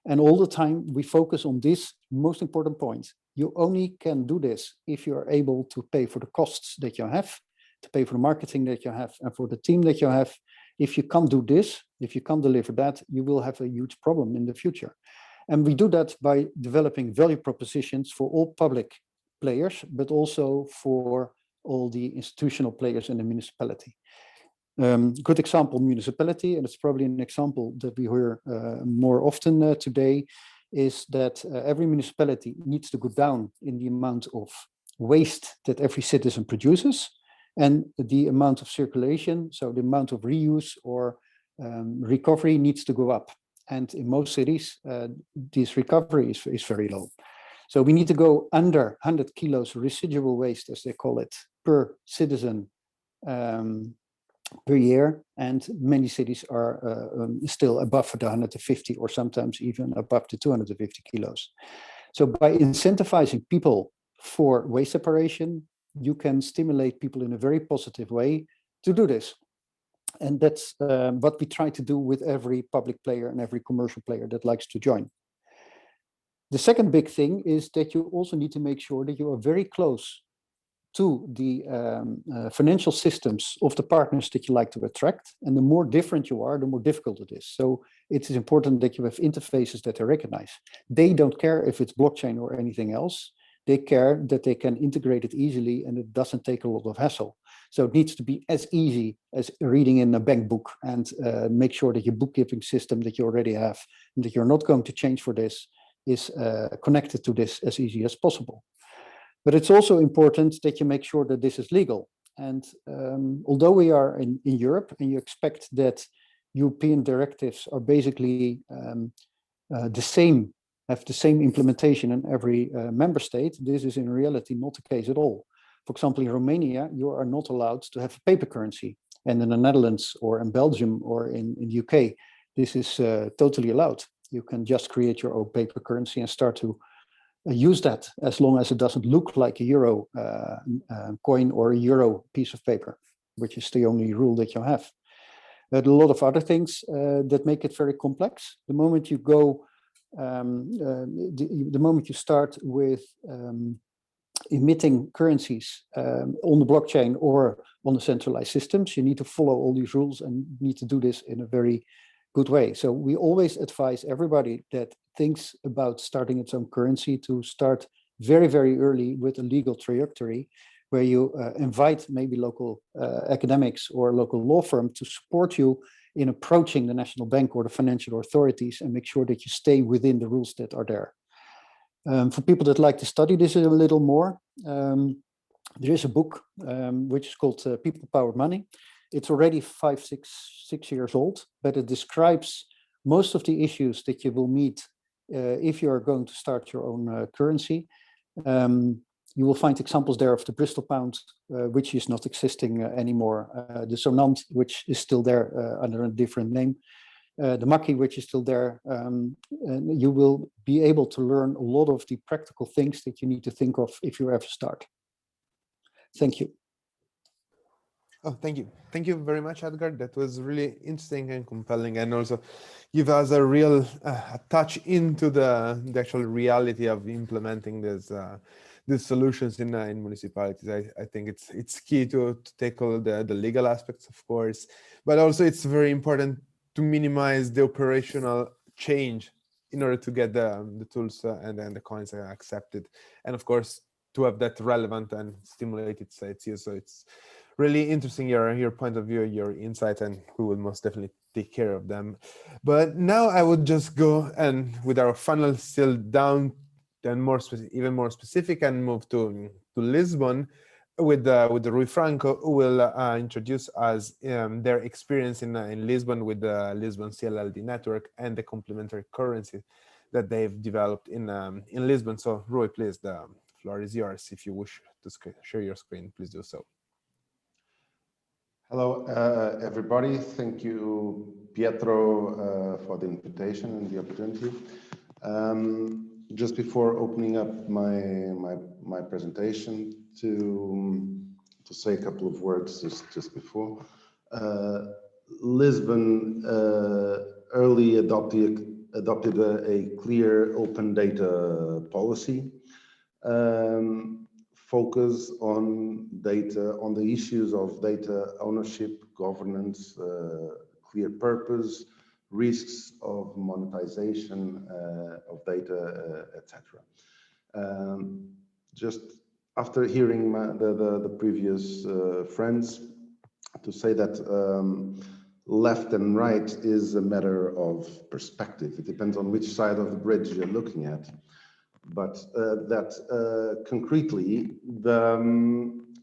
And all the time we focus on this most important point. You only can do this if you are able to pay for the costs that you have, to pay for the marketing that you have, and for the team that you have. If you can't do this, if you can't deliver that, you will have a huge problem in the future. And we do that by developing value propositions for all public players, but also for all the institutional players in the municipality. Good example, municipality, and it's probably an example that we hear more often today, is that every municipality needs to go down in the amount of waste that every citizen produces, and the amount of circulation, so the amount of reuse or recovery needs to go up. And in most cities, this recovery is very low. So we need to go under 100 kilos residual waste, as they call it, per citizen per year. And many cities are still above the 150 or sometimes even above the 250 kilos. So by incentivizing people for waste separation, you can stimulate people in a very positive way to do this. And that's what we try to do with every public player and every commercial player that likes to join. The second big thing is that you also need to make sure that you are very close to the financial systems of the partners that you like to attract. And the more different you are, the more difficult it is. So it is important that you have interfaces that they recognize. They don't care if it's blockchain or anything else. They care that they can integrate it easily and it doesn't take a lot of hassle. So it needs to be as easy as reading in a bank book, and make sure that your bookkeeping system that you already have and that you're not going to change for this is connected to this as easy as possible. But it's also important that you make sure that this is legal. And although we are in Europe and you expect that European directives are basically the same, have the same implementation in every member state, this is in reality not the case at all. For example, in Romania, you are not allowed to have a paper currency. And in the Netherlands or in Belgium or in the UK, this is totally allowed. You can just create your own paper currency and start to use that as long as it doesn't look like a euro coin or a euro piece of paper, which is the only rule that you have. There are a lot of other things that make it very complex. The moment you go, the moment you start with emitting currencies on the blockchain or on the centralized systems, you need to follow all these rules and need to do this in a very good way. So we always advise everybody that thinks about starting its own currency to start very, very early with a legal trajectory where you invite maybe local academics or local law firm to support you in approaching the national bank or the financial authorities and make sure that you stay within the rules that are there. For people that like to study this a little more, there is a book which is called People Powered Money. It's already 6 years old, but it describes most of the issues that you will meet if you are going to start your own currency. You will find examples there of the Bristol pound, which is not existing anymore. The Sonant, which is still there under a different name. The Maki, which is still there. And you will be able to learn a lot of the practical things that you need to think of if you ever start. Thank you. Oh, thank you. Thank you very much, Edgar. That was really interesting and compelling, and also give us a real a touch into the actual reality of implementing these solutions in municipalities. I think it's key to tackle the legal aspects, of course, but also it's very important to minimize the operational change in order to get the tools and then the coins accepted, and of course to have that relevant and stimulate its use. So it's really interesting your point of view, your insight, and we will most definitely take care of them. But now I would just go and with our funnel still down and even more specific, and move to Lisbon with the Rui Franco, who will introduce us their experience in Lisbon with the Lisbon CLLD network and the complementary currency that they've developed in Lisbon. So Rui, please, the floor is yours. If you wish to share your screen, please do so. Hello, everybody. Thank you, Pietro, for the invitation and the opportunity. Just before opening up my presentation, to say a couple of words just before. Lisbon early adopted a clear open data policy. Focus on data, on the issues of data ownership, governance, clear purpose, risks of monetization of data, etc. Just after hearing the previous friends, to say that left and right is a matter of perspective. It depends on which side of the bridge you're looking at. But concretely,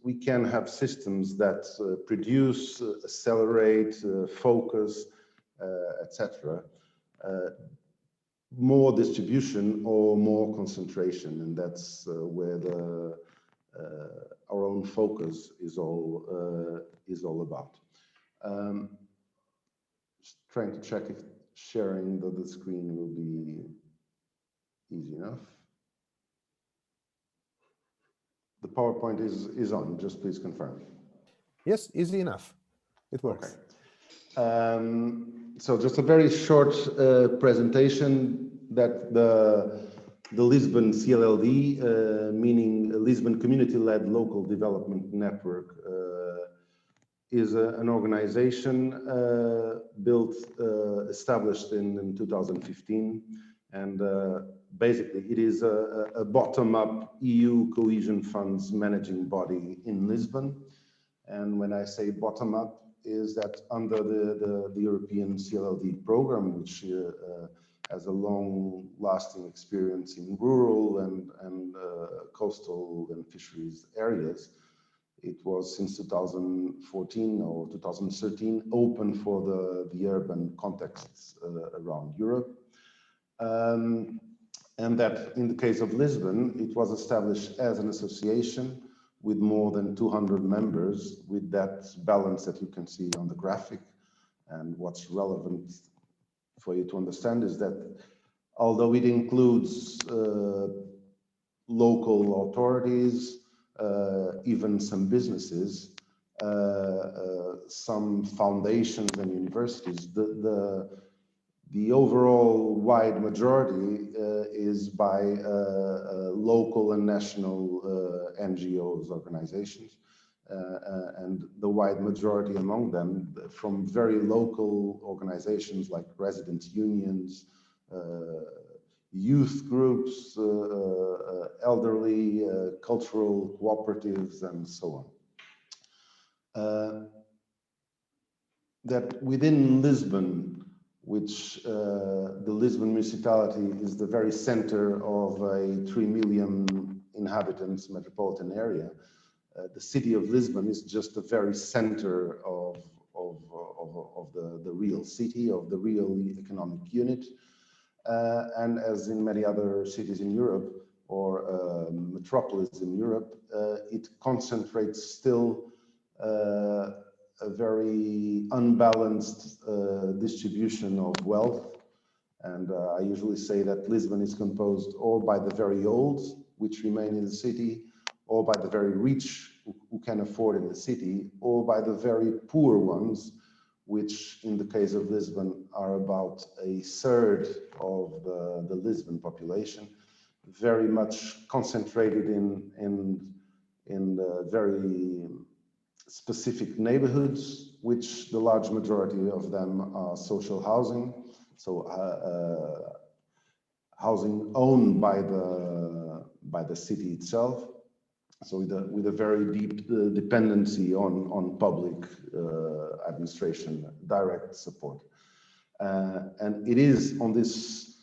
we can have systems that produce, accelerate, focus, etc. More distribution or more concentration, and that's where our own focus is all about. Just trying to check if sharing the screen will be easy enough. The PowerPoint is on, just please confirm. Yes, easy enough. It works. Okay. So just a very short presentation that the Lisbon CLLD, meaning Lisbon Community-Led Local Development Network, is an organization established in 2015, and basically it is a bottom-up EU cohesion funds managing body in Lisbon. And when I say bottom-up, is that under the European CLLD program, which has a long-lasting experience in rural and coastal and fisheries areas. It was since 2014 or 2013 open for the urban contexts around Europe. And that in the case of Lisbon, it was established as an association with more than 200 members, with that balance that you can see on the graphic. And what's relevant for you to understand is that although it includes local authorities, even some businesses, some foundations and universities, the overall wide majority is by local and national NGOs, organizations, and the wide majority among them from very local organizations like residents' unions, youth groups, elderly, cultural cooperatives, and so on. That within Lisbon, which the Lisbon municipality is the very center of a 3 million inhabitants metropolitan area, the city of Lisbon is just the very center of the real city, of the real economic unit. And as in many other cities in Europe or metropolis in Europe, it concentrates still a very unbalanced distribution of wealth. And I usually say that Lisbon is composed or by the very old, which remain in the city, or by the very rich, who can afford in the city, or by the very poor ones, which in the case of Lisbon are about a third of the Lisbon population, very much concentrated in the very specific neighborhoods, which the large majority of them are social housing, so housing owned by the city itself, so with a very deep dependency on public administration, direct support. And it is on this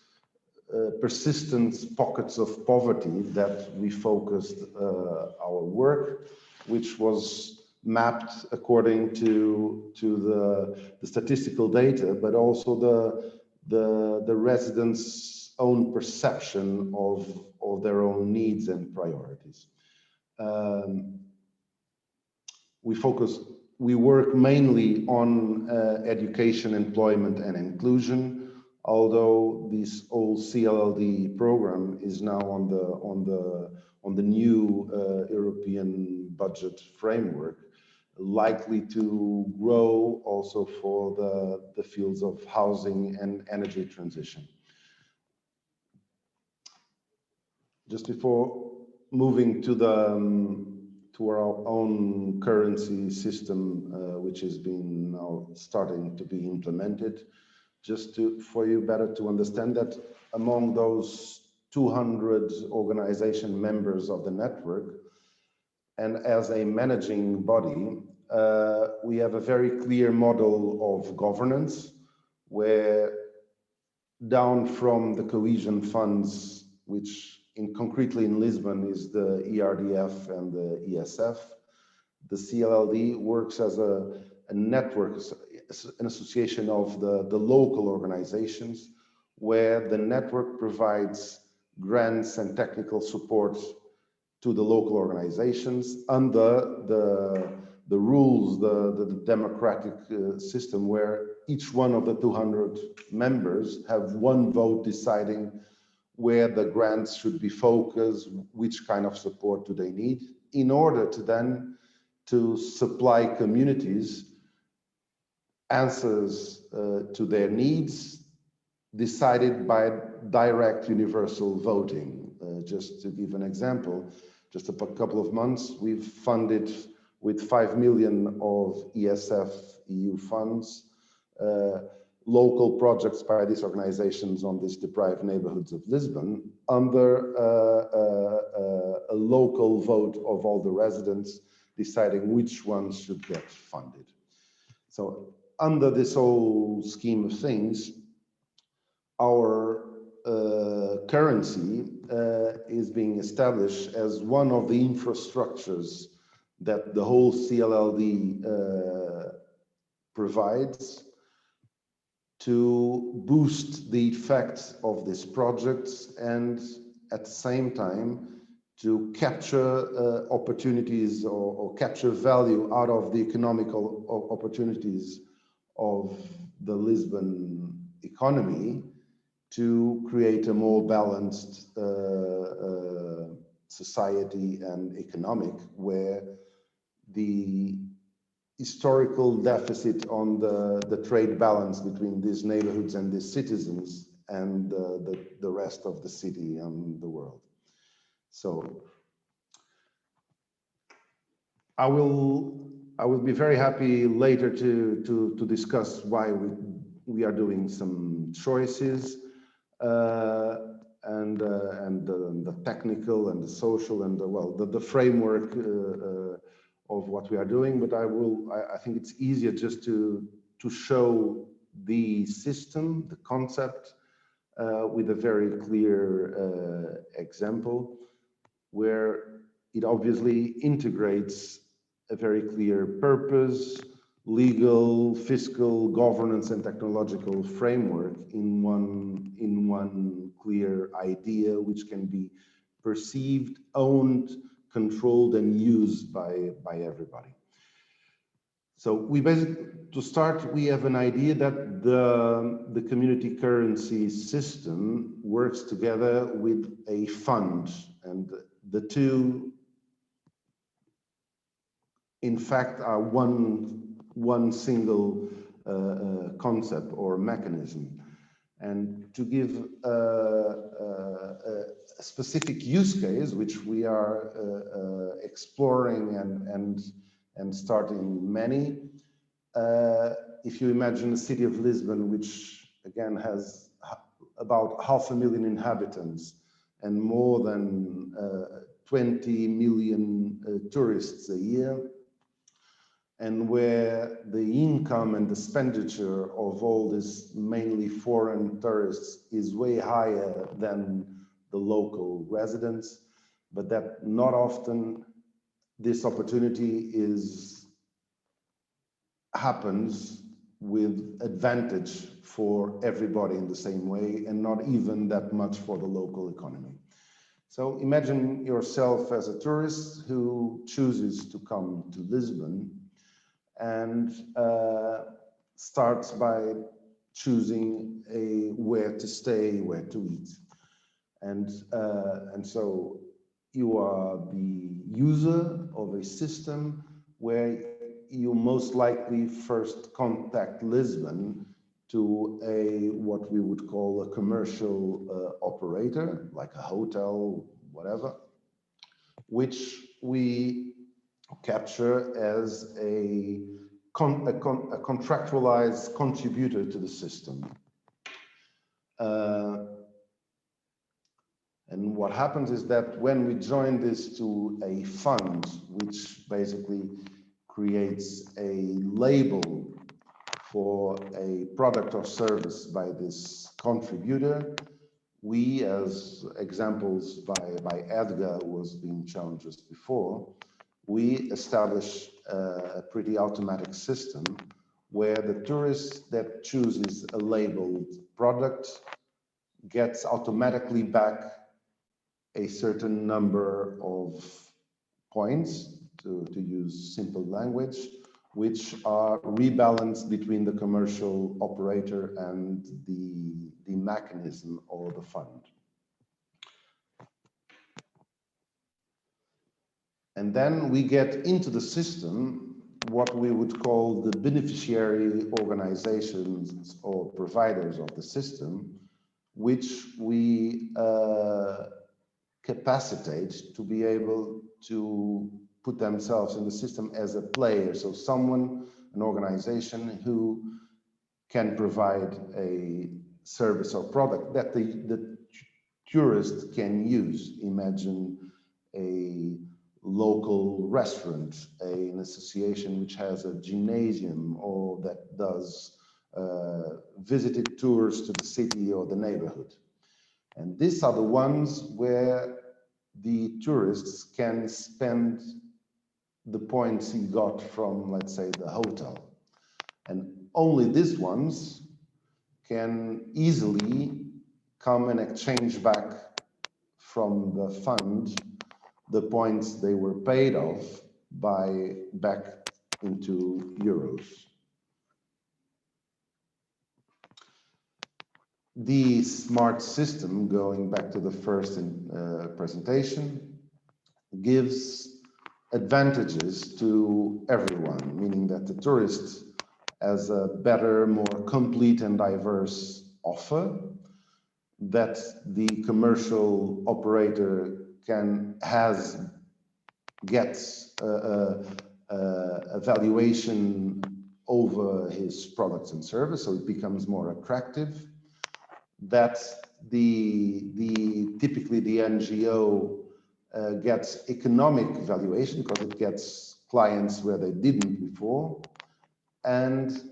persistent pockets of poverty that we focused our work, which was mapped according to the statistical data, but also the residents' own perception of their own needs and priorities. We work mainly on education, employment, and inclusion, although this old CLLD program is now on the new European budget framework, likely to grow also for the fields of housing and energy transition. Just before moving to our own currency system, which has been now starting to be implemented, just for you better to understand that among those 200 organization members of the network, and as a managing body, we have a very clear model of governance, where down from the cohesion funds, which concretely in Lisbon is the ERDF and the ESF, the CLLD works as a network, an association of the local organizations, where the network provides grants and technical support to the local organizations under the rules, the democratic system, where each one of the 200 members have one vote deciding where the grants should be focused, which kind of support do they need, in order to then to supply communities answers to their needs, decided by direct universal voting. Just to give an example, just a couple of months, we've funded with 5 million of ESF EU funds, local projects by these organizations on these deprived neighborhoods of Lisbon under a local vote of all the residents deciding which ones should get funded. So under this whole scheme of things, our currency is being established as one of the infrastructures that the whole CLLD provides to boost the effects of these projects, and at the same time to capture opportunities or capture value out of the economical opportunities of the Lisbon economy to create a more balanced society and economic, where the historical deficit on the trade balance between these neighborhoods and these citizens and the rest of the city and the world. So I will be very happy later to discuss why we are doing some choices and the technical and the social and the framework of what we are doing, but I think it's easier just to show the system, the concept, with a very clear example, where it obviously integrates a very clear purpose, legal, fiscal, governance, and technological framework in one clear idea, which can be perceived, owned, controlled, and used by everybody. So we basically, to start, we have an idea that the community currency system works together with a fund, and the two in fact are one single concept or mechanism. And to give a specific use case, which we are exploring and starting many, if you imagine the city of Lisbon, which again has about 500,000 inhabitants and more than 20 million tourists a year, and where the income and expenditure of all these mainly foreign tourists is way higher than the local residents, but that not often this opportunity happens with advantage for everybody in the same way, and not even that much for the local economy. So imagine yourself as a tourist who chooses to come to Lisbon and starts by choosing where to stay, where to eat. And so you are the user of a system where you most likely first contact Lisbon to what we would call a commercial operator, like a hotel, whatever, which we capture as a contractualized contributor to the system. And what happens is that when we join this to a fund, which basically creates a label for a product or service by this contributor, we, as examples by Edgar, who was being shown just before, we establish a pretty automatic system where the tourist that chooses a labeled product gets automatically back a certain number of points, to use simple language, which are rebalanced between the commercial operator and the mechanism or the fund. And then we get into the system what we would call the beneficiary organizations or providers of the system, which we capacitate to be able to put themselves in the system as a player. So someone, an organization who can provide a service or product that the tourist can use. Imagine a local restaurant, an association which has a gymnasium or that does visited tours to the city or the neighborhood. And these are the ones where the tourists can spend the points he got from, let's say, the hotel. And only these ones can easily come and exchange back from the fund the points they were paid off back into euros. The smart system, going back to the first presentation, gives advantages to everyone, meaning that the tourist has a better, more complete and diverse offer, that the commercial operator gets a valuation over his products and service, so it becomes more attractive, that typically the NGO gets economic valuation because it gets clients where they didn't before, and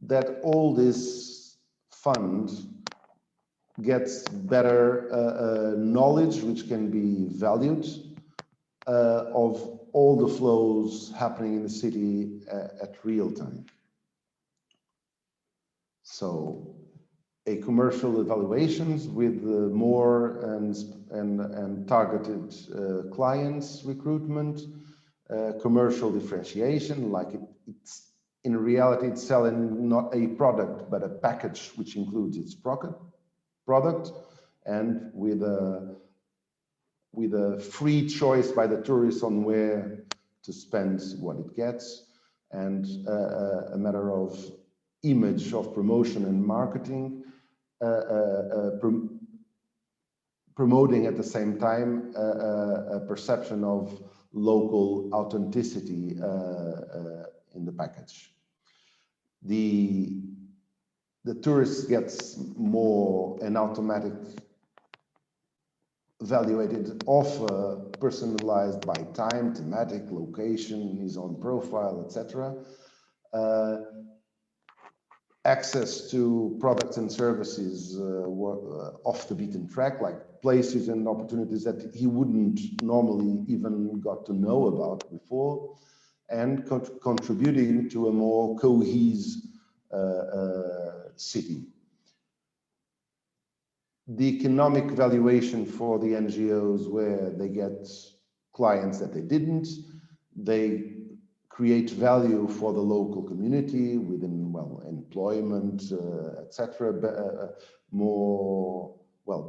that all this fund gets better knowledge which can be valued of all the flows happening in the city at real time. So a commercial evaluations with more and targeted clients recruitment, commercial differentiation, like it's in reality it's selling not a product but a package which includes its product, and with a free choice by the tourist on where to spend what it gets, and a matter of image of promotion and marketing, promoting at the same time a perception of local authenticity in the package. The tourist gets more an automatic evaluated offer, personalized by time, thematic, location, his own profile, etc. Access to products and services off the beaten track, like places and opportunities that he wouldn't normally even got to know about before, and contributing to a more cohesive city. The economic valuation for the NGOs, where they get clients that they didn't, they create value for the local community within, well, employment, etc.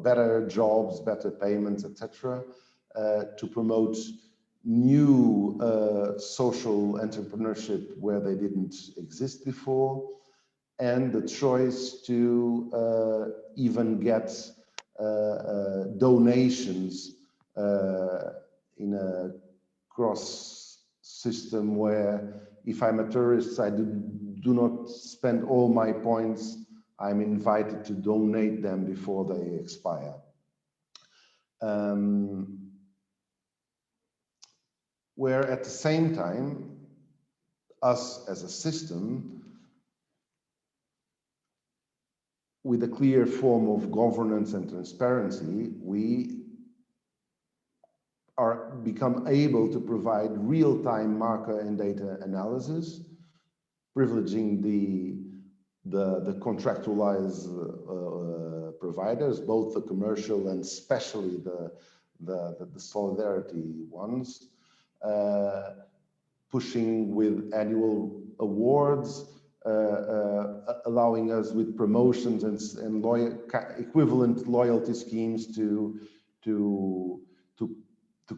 Better jobs, better payments, etc. To promote new social entrepreneurship where they didn't exist before, and the choice to even get donations in a cross system where if I'm a tourist, I do not spend all my points, I'm invited to donate them before they expire. Where at the same time, us as a system, with a clear form of governance and transparency, we become able to provide real-time marker and data analysis, privileging the contractualized providers, both the commercial and especially the solidarity ones, pushing with annual awards, allowing us with promotions and equivalent loyalty schemes to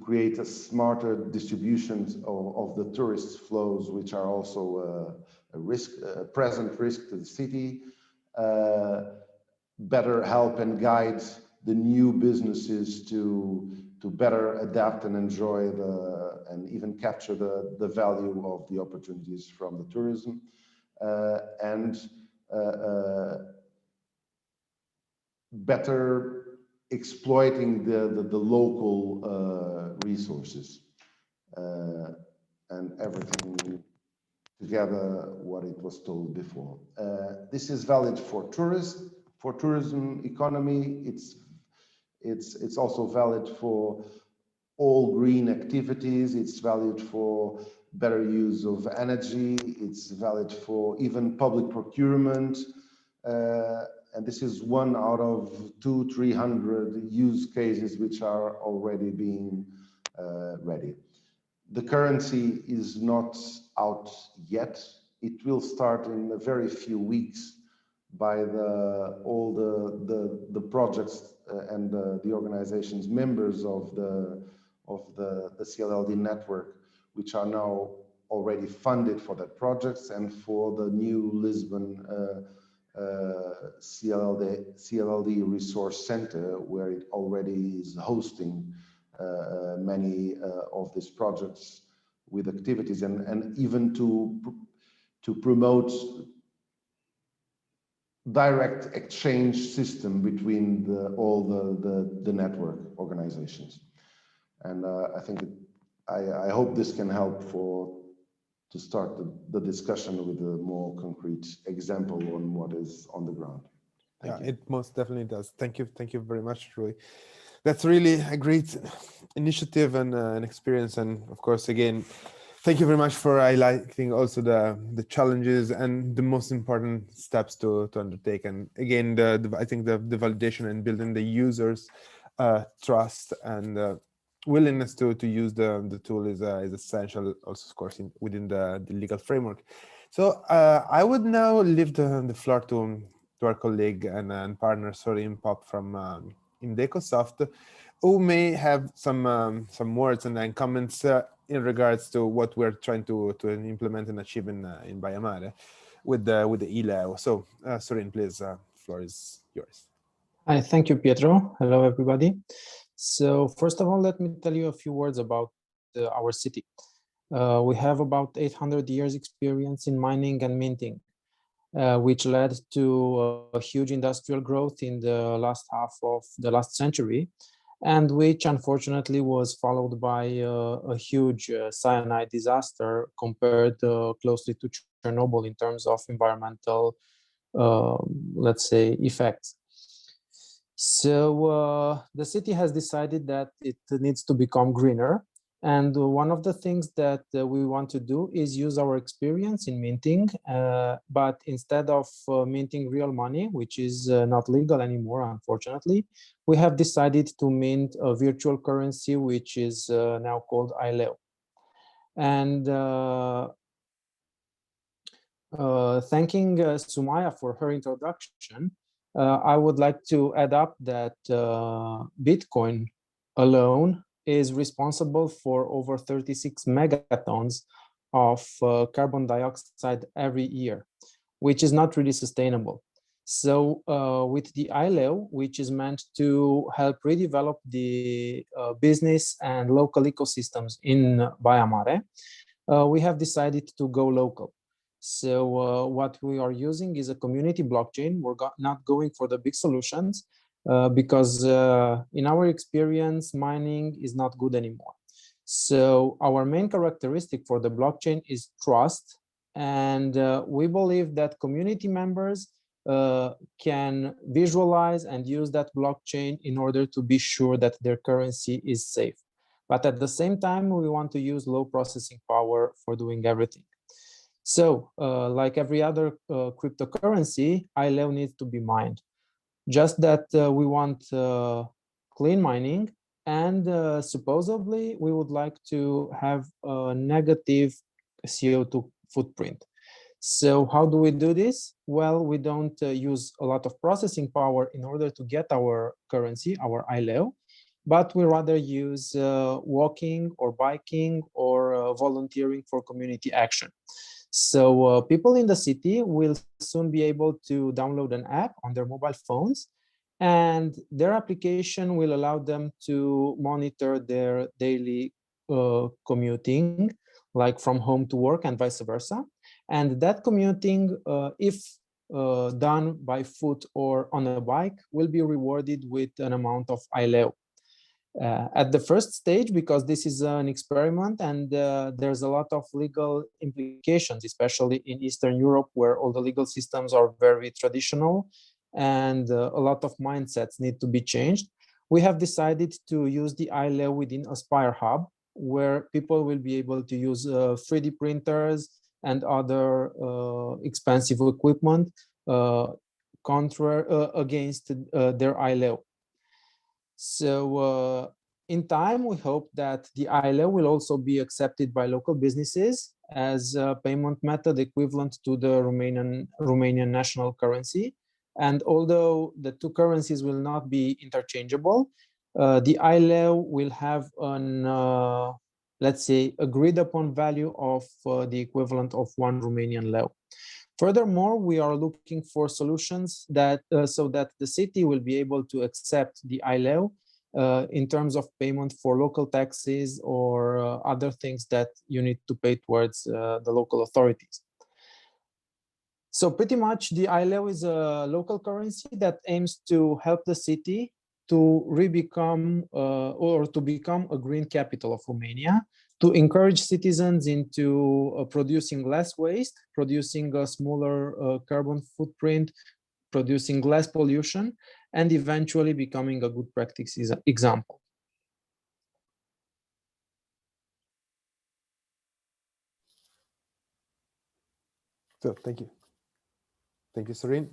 create a smarter distribution of the tourist flows, which are also a present risk to the city. Better help and guide the new businesses to better adapt and enjoy and even capture the value of the opportunities from the tourism. Better exploiting the local resources and everything together what it was told before. This is valid for tourism economy. It's also valid for all green activities. It's valid for better use of energy. It's valid for even public procurement. And this is one out of 200-300 use cases which are already being ready. The currency is not out yet. It will start in a very few weeks by all the projects and the organizations members of the CLLD network, which are now already funded for that projects, and for the new Lisbon CLLD Resource Center, where it already is hosting many of these projects with activities, and even to promote direct exchange system between all the network organizations. And I think I hope this can help to start the discussion with a more concrete example on what is on the ground. Thank you. It most definitely does. Thank you very much, Rui. That's really a great initiative and an experience. And of course, again, thank you very much for highlighting also the challenges and the most important steps to undertake. And again, I think the validation and building the users' trust and willingness to use the tool is essential, also of course within the legal framework. So I would now leave the floor to our colleague and partner Sorin Pop from Indecosoft, who may have some words and then comments in regards to what we're trying to implement and achieve in Bayamare with the ELAO. So, Sorin, please, floor is yours. Hi, thank you, Pietro. Hello, everybody. So first of all, let me tell you a few words about our city. We have about 800 years experience in mining and minting, which led to a huge industrial growth in the last half of the last century, and which unfortunately was followed by a huge cyanide disaster compared closely to Chernobyl in terms of environmental, let's say, effects. So the city has decided that it needs to become greener. And one of the things that we want to do is use our experience in minting, but instead of minting real money, which is not legal anymore, unfortunately, we have decided to mint a virtual currency, which is now called ILEO. And thanking Sumaya for her introduction, I would like to add up that Bitcoin alone is responsible for over 36 megatons of carbon dioxide every year, which is not really sustainable. So with the ILEO, which is meant to help redevelop the business and local ecosystems in Bayamare, we have decided to go local. So what we are using is a community blockchain. We're not going for the big solutions because in our experience, mining is not good anymore. So our main characteristic for the blockchain is trust. And we believe that community members can visualize and use that blockchain in order to be sure that their currency is safe. But at the same time, we want to use low processing power for doing everything. So like every other cryptocurrency, ILEO needs to be mined. Just that we want clean mining, and supposedly we would like to have a negative CO2 footprint. So how do we do this? Well, we don't use a lot of processing power in order to get our currency, our ILEO, but we rather use walking or biking or volunteering for community action. So people in the city will soon be able to download an app on their mobile phones, and their application will allow them to monitor their daily commuting, like from home to work and vice versa. And that commuting, if done by foot or on a bike, will be rewarded with an amount of ILEO. At the first stage, because this is an experiment and there's a lot of legal implications, especially in Eastern Europe, where all the legal systems are very traditional and a lot of mindsets need to be changed, we have decided to use the ILEO within a SPIRE hub, where people will be able to use 3D printers and other expensive equipment against their ILEO. So in time, we hope that the ILEO will also be accepted by local businesses as a payment method equivalent to the Romanian national currency. And although the two currencies will not be interchangeable, the ILEO will have an, let's say, agreed upon value of the equivalent of 1 Romanian leu. Furthermore, we are looking for solutions that so that the city will be able to accept the ILEO in terms of payment for local taxes or other things that you need to pay towards the local authorities. So pretty much the ILEO is a local currency that aims to help the city to re-become or to become a green capital of Romania, to encourage citizens into producing less waste, producing a smaller carbon footprint, producing less pollution, and eventually becoming a good practice example. So thank you. Thank you, Sorin.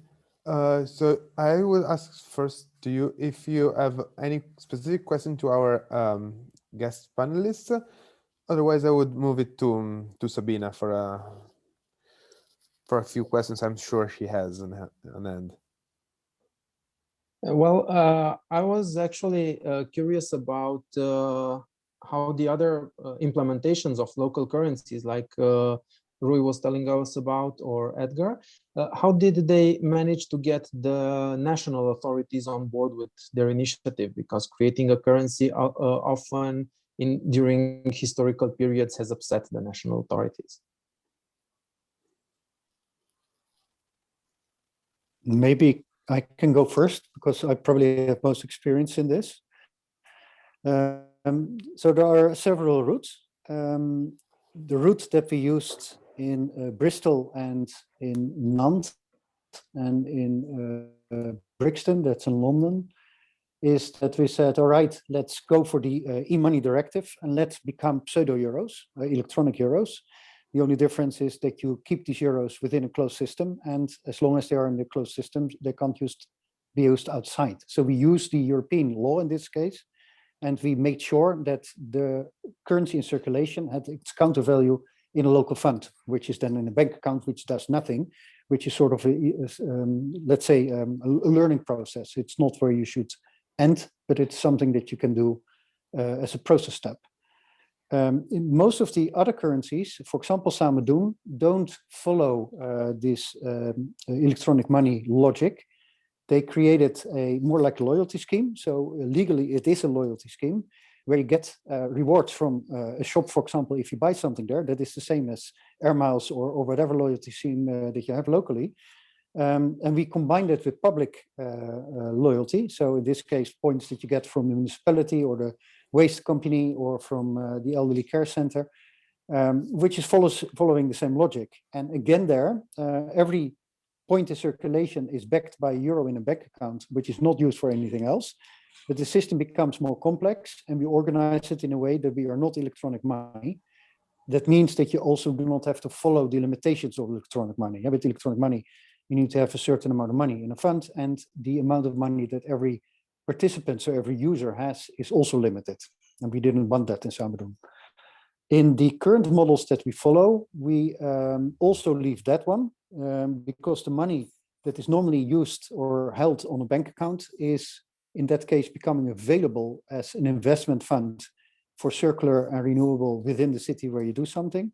So I will ask first to you if you have any specific question to our guest panelists. Otherwise, I would move it to Sabina for a few questions. I'm sure she has on hand. I was actually curious about how the other implementations of local currencies, like Rui was telling us about, or Edgar, how did they manage to get the national authorities on board with their initiative? Because creating a currency often during historical periods has upset the national authorities. Maybe I can go first because I probably have most experience in this. So there are several routes. The route that we used in Bristol and in Nantes and in Brixton, that's in London, is that we said, all right, let's go for the e-money directive and let's become pseudo-euros, electronic euros. The only difference is that you keep these euros within a closed system, and as long as they are in the closed system, they can't be used outside. So we use the European law in this case, and we made sure that the currency in circulation had its counter value in a local fund, which is then in a bank account, which does nothing, which is sort of, let's say, a learning process. It's not where you should end, but it's something that you can do as a process step. In most of the other currencies, for example, Samen Doen, don't follow this electronic money logic. They created a more like a loyalty scheme. So legally, it is a loyalty scheme where you get rewards from a shop, for example, if you buy something there, that is the same as air miles or whatever loyalty scheme that you have locally. And we combined it with public loyalty. So in this case, points that you get from the municipality or the waste company or from the elderly care center, which is following the same logic. And again, there, every point in circulation is backed by euro in a bank account, which is not used for anything else. But the system becomes more complex, and we organize it in a way that we are not electronic money. That means that you also do not have to follow the limitations of electronic money. With electronic money, you need to have a certain amount of money in a fund, and the amount of money that every participant, so every user has, is also limited. And we didn't want that in Samen Doen. In the current models that we follow, we also leave that one because the money that is normally used or held on a bank account is, in that case, becoming available as an investment fund for circular and renewable within the city where you do something.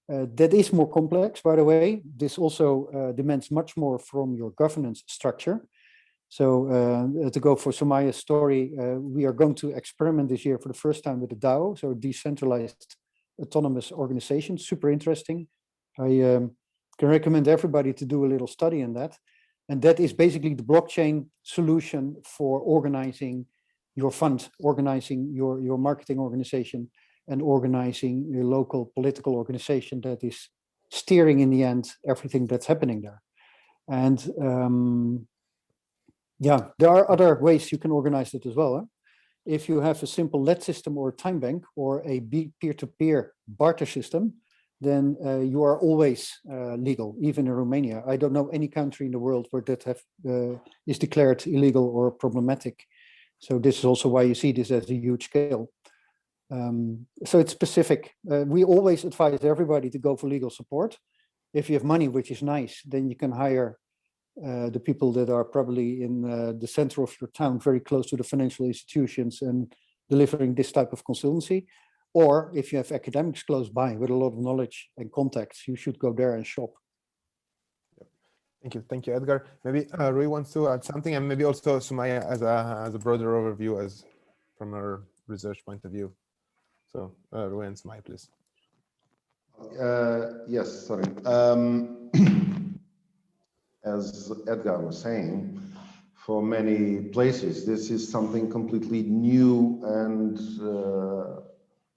That is more complex, by the way. This also demands much more from your governance structure. So to go for Sumaya's story, we are going to experiment this year for the first time with the DAO, so Decentralized Autonomous Organization. Super interesting. I can recommend everybody to do a little study in that. And that is basically the blockchain solution for organizing your fund, organizing your marketing organization, and organizing your local political organization that is steering in the end everything that's happening there. And yeah, there are other ways you can organize it as well. Huh? If you have a simple LED system or a time bank or a peer-to-peer barter system, then you are always legal, even in Romania. I don't know any country in the world where that is declared illegal or problematic. So this is also why you see this as a huge scale. So it's specific. We always advise everybody to go for legal support. If you have money, which is nice, then you can hire the people that are probably in the center of your town, very close to the financial institutions and delivering this type of consultancy. Or if you have academics close by with a lot of knowledge and contacts, you should go there and shop. Thank you, Edgar. Maybe Rui wants to add something, and maybe also Sumaya as a broader overview as from our research point of view. So Rui and Sumaya, please. Yes, sorry. As Edgar was saying, for many places, this is something completely new and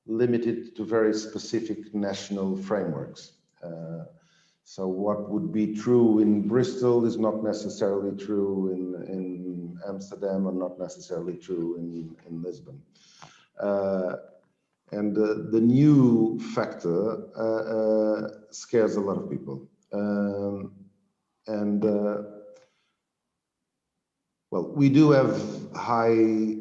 limited to very specific national frameworks. So what would be true in Bristol is not necessarily true in Amsterdam or not necessarily true in Lisbon. And the new factor scares a lot of people. Well, we do have high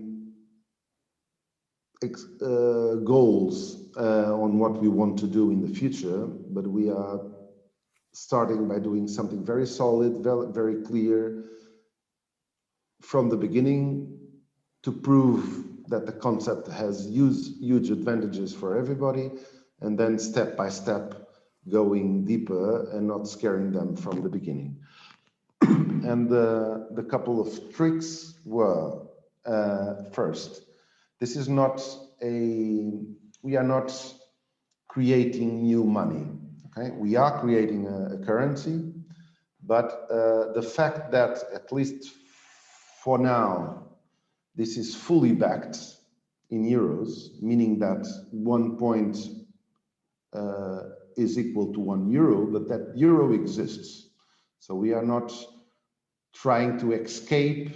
goals on what we want to do in the future, but we are starting by doing something very solid, very clear, from the beginning to prove that the concept has huge advantages for everybody, and then step by step going deeper and not scaring them from the beginning. And the couple of tricks were, first, this is not we are not creating new money, okay? We are creating a currency, but the fact that, at least for now, this is fully backed in euros, meaning that 1 point is equal to €1, but that euro exists. So we are not trying to escape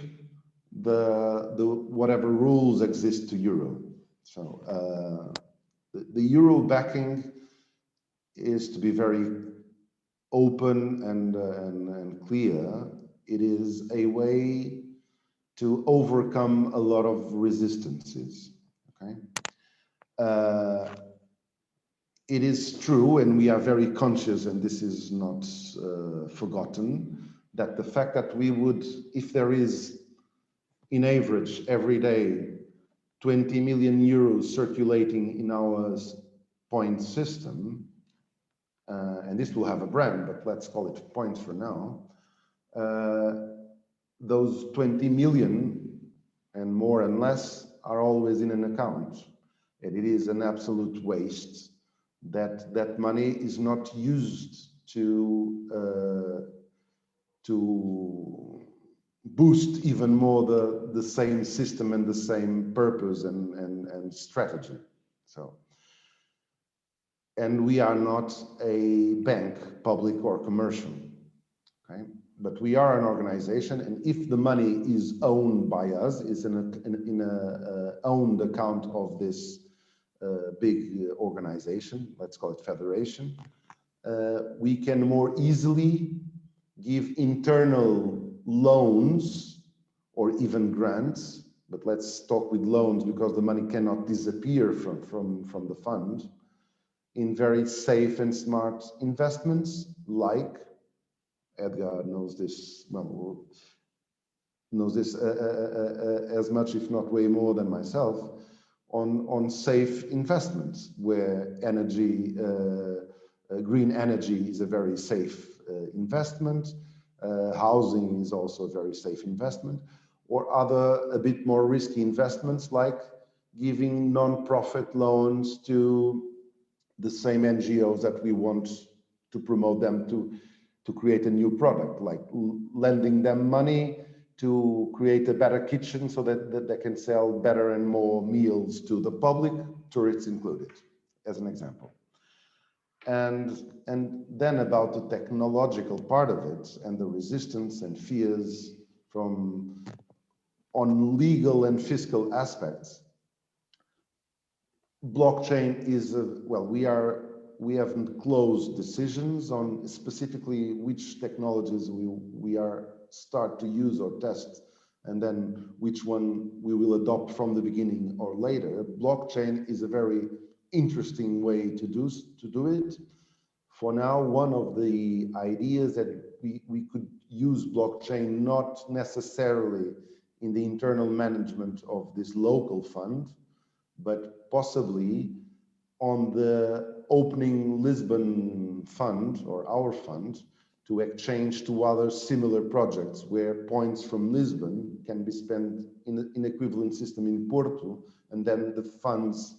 the whatever rules exist to euro. So the euro backing is to be very open and clear. It is a way to overcome a lot of resistances. Okay, it is true, and we are very conscious, and this is not forgotten, that the fact that we would, if there is, in average, every day, 20 million euros circulating in our point system, and this will have a brand, but let's call it points for now, those 20 million and more and less are always in an account. And it is an absolute waste that that money is not used to boost even more the same system and the same purpose and strategy. So, and we are not a bank, public or commercial, okay? But we are an organization, and if the money is owned by us, is in a owned account of this big organization, let's call it federation, we can more easily give internal loans or even grants, but let's talk with loans because the money cannot disappear from the fund, in very safe and smart investments, like Edgar knows this, well, knows this as much, if not way more than myself, on safe investments where energy, green energy is a very safe investment, housing is also a very safe investment, or other a bit more risky investments like giving non-profit loans to the same NGOs that we want to promote them to create a new product, like lending them money to create a better kitchen so that they can sell better and more meals to the public, tourists included, as an example. And then about the technological part of it and the resistance and fears on legal and fiscal aspects. Blockchain is we haven't closed decisions on specifically which technologies we are start to use or test, and then which one we will adopt from the beginning or later. Blockchain is a very interesting way to do it. For now, one of the ideas that we could use blockchain not necessarily in the internal management of this local fund, but possibly on the opening Lisbon fund or our fund to exchange to other similar projects where points from Lisbon can be spent in equivalent system in Porto, and then the funds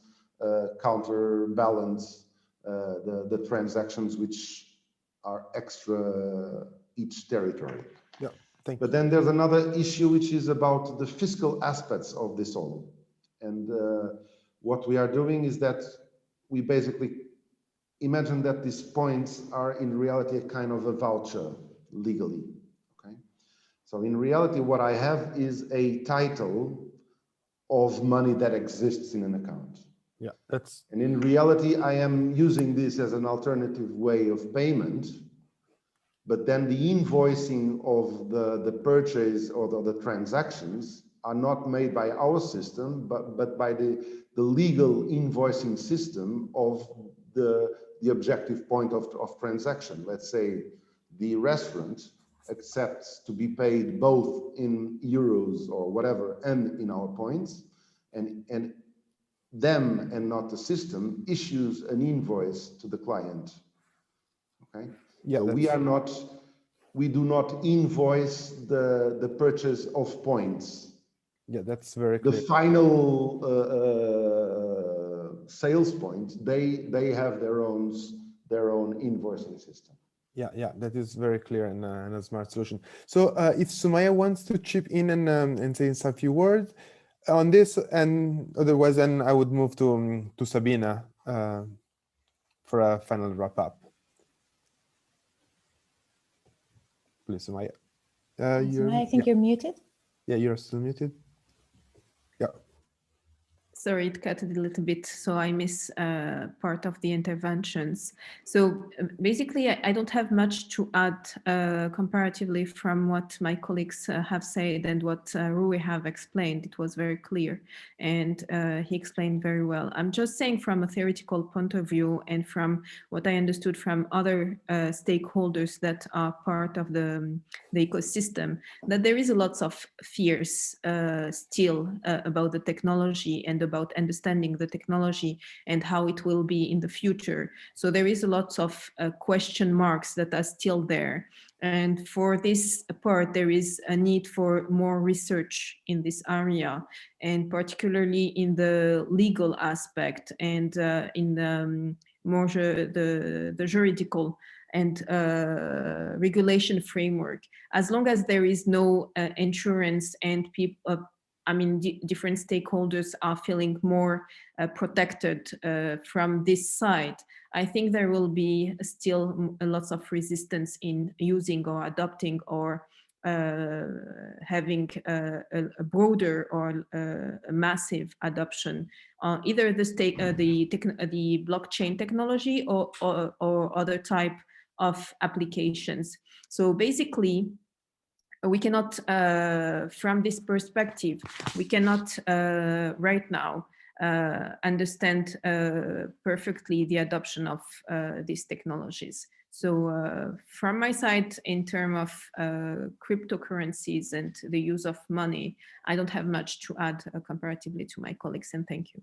counterbalance the transactions which are extra each territory. Yeah, thank you. But then there's another issue which is about the fiscal aspects of this all. And what we are doing is that we basically imagine that these points are in reality a kind of a voucher legally, okay? So in reality, what I have is a title of money that exists in an account. Yeah, and in reality, I am using this as an alternative way of payment, but then the invoicing of the purchase or the transactions are not made by our system, but by the legal invoicing system of the objective point of transaction. Let's say the restaurant accepts to be paid both in euros or whatever and in our points, and them and not the system issues an invoice to the client. Okay, Yeah, so we do not invoice the purchase of points. yeah, that's very The clear. final sales point, they have their own invoicing system. Yeah, yeah, that is very clear and a smart solution. So if Sumaya wants to chip in and say some few words on this, and otherwise, then I would move to Sabina for a final wrap up. Please, Sumaya. I think you're muted. Yeah, you're still muted. Yeah. Sorry, it cut a little bit, so I miss part of the interventions. So basically, I don't have much to add comparatively from what my colleagues have said and what Rui have explained. It was very clear, and he explained very well. I'm just saying from a theoretical point of view and from what I understood from other stakeholders that are part of the ecosystem, that there is a lot of fears still about the technology and about understanding the technology and how it will be in the future. So there is a lot of question marks that are still there. And for this part, there is a need for more research in this area, and particularly in the legal aspect and in the more the juridical and regulation framework. As long as there is no insurance and people, different stakeholders are feeling more protected from this side, I think there will be still lots of resistance in using or adopting or having a broader or a massive adoption, either the blockchain technology or other type of applications. So basically, we cannot, from this perspective, we cannot right now understand perfectly the adoption of these technologies. So from my side, in terms of cryptocurrencies and the use of money, I don't have much to add comparatively to my colleagues, and thank you.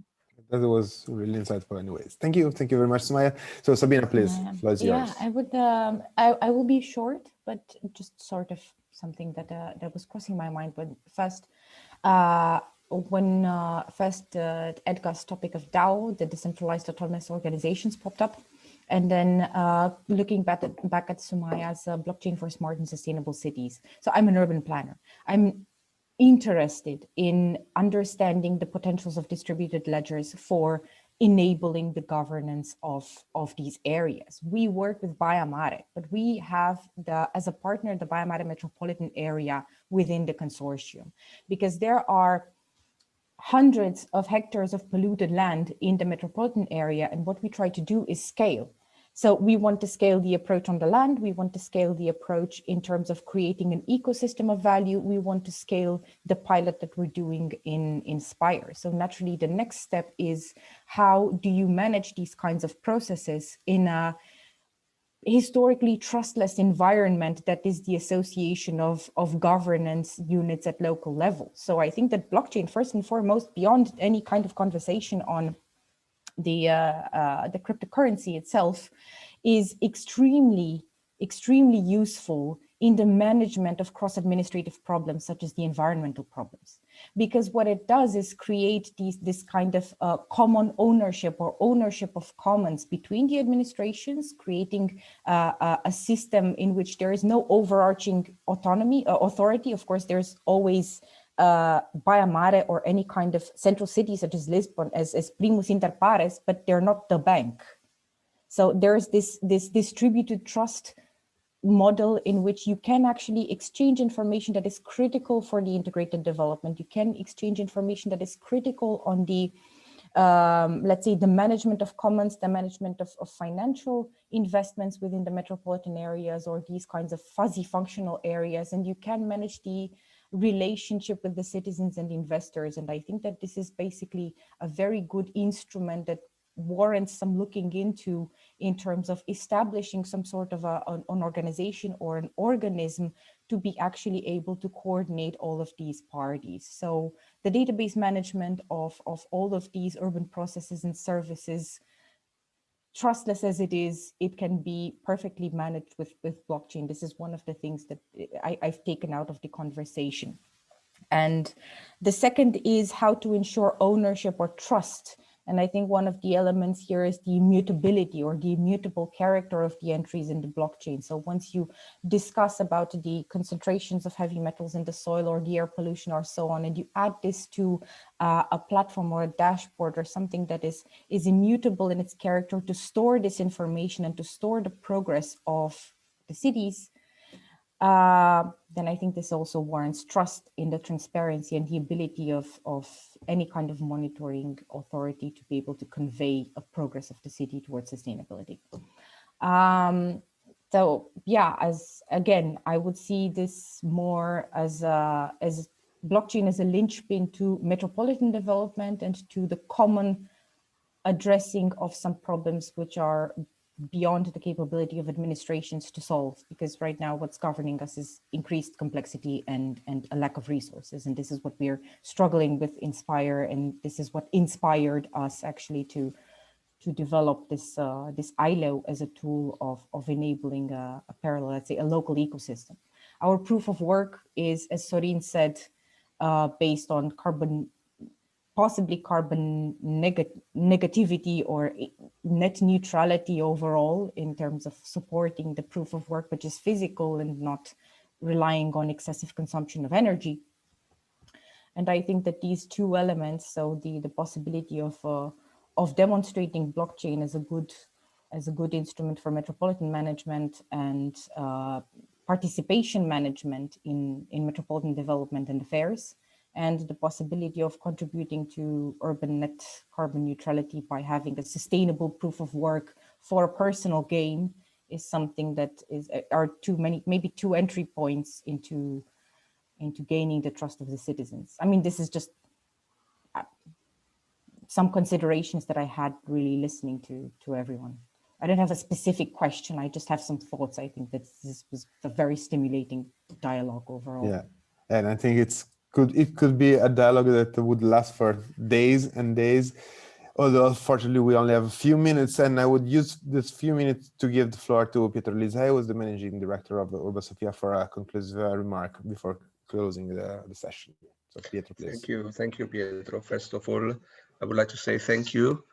That was really insightful anyways. Thank you very much, Sumaya. So Sabina, please, floor is yours. I would, I will be short, but just sort of something that that was crossing my mind when first Edgar's topic of DAO, the decentralized autonomous organizations, popped up, and then looking back at Sumaya's blockchain for smart and sustainable cities. So I'm an urban planner. I'm interested in understanding the potentials of distributed ledgers for enabling the governance of these areas. We work with Baia Mare, but we have as a partner the Baia Mare metropolitan area within the consortium, because there are hundreds of hectares of polluted land in the metropolitan area, and what we try to do is scale. So we want to scale the approach on the land, we want to scale the approach in terms of creating an ecosystem of value, we want to scale the pilot that we're doing in SPIRE. So naturally, the next step is, how do you manage these kinds of processes in a historically trustless environment that is the association of governance units at local level? So I think that blockchain, first and foremost, beyond any kind of conversation on the cryptocurrency itself, is extremely useful in the management of cross-administrative problems such as the environmental problems, because what it does is create this kind of common ownership or ownership of commons between the administrations, creating a system in which there is no overarching authority. Of course, there's always Baia Mare or any kind of central city such as Lisbon as primus inter pares, but they're not the bank. So there's this distributed trust model in which you can actually exchange information that is critical for the integrated development. You can exchange information that is critical on the, let's say, the management of commons, the management of financial investments within the metropolitan areas or these kinds of fuzzy functional areas, and you can manage the relationship with the citizens and investors. And I think that this is basically a very good instrument that warrants some looking into in terms of establishing some sort of an organization or an organism to be actually able to coordinate all of these parties. So the database management of all of these urban processes and services, trustless as it is, it can be perfectly managed with blockchain. This is one of the things that I've taken out of the conversation. And the second is how to ensure ownership or trust. And I think one of the elements here is the immutability or the immutable character of the entries in the blockchain. So once you discuss about the concentrations of heavy metals in the soil or the air pollution or so on, and you add this to a platform or a dashboard or something that is immutable in its character to store this information and to store the progress of the cities, then I think this also warrants trust in the transparency and the ability of any kind of monitoring authority to be able to convey a progress of the city towards sustainability. So yeah, again, I would see this more as blockchain as a linchpin to metropolitan development and to the common addressing of some problems which are beyond the capability of administrations to solve, because right now what's governing us is increased complexity and a lack of resources. And this is what we're struggling with in SPIRE, and this is what inspired us actually to develop this ILO as a tool of enabling a parallel, let's say, a local ecosystem. Our proof of work is, as Sorin said, based on possibly carbon negativity or net neutrality overall in terms of supporting the proof of work, which is physical and not relying on excessive consumption of energy. And I think that these two elements, so the possibility of demonstrating blockchain as a good instrument for metropolitan management and participation management in metropolitan development and affairs, and the possibility of contributing to urban net carbon neutrality by having a sustainable proof of work for a personal gain, is something that are maybe two entry points into gaining the trust of the citizens. I mean, this is just some considerations that I had really listening to everyone. I don't have a specific question. I just have some thoughts. I think that this was a very stimulating dialogue overall. Yeah, and I think it could be a dialogue that would last for days and days. Although unfortunately we only have a few minutes, and I would use this few minutes to give the floor to Pietro Lisei, who is the managing director of Urba Sofia, for a conclusive remark before closing the session. So Pietro, please. Thank you, Pietro. First of all, I would like to say thank you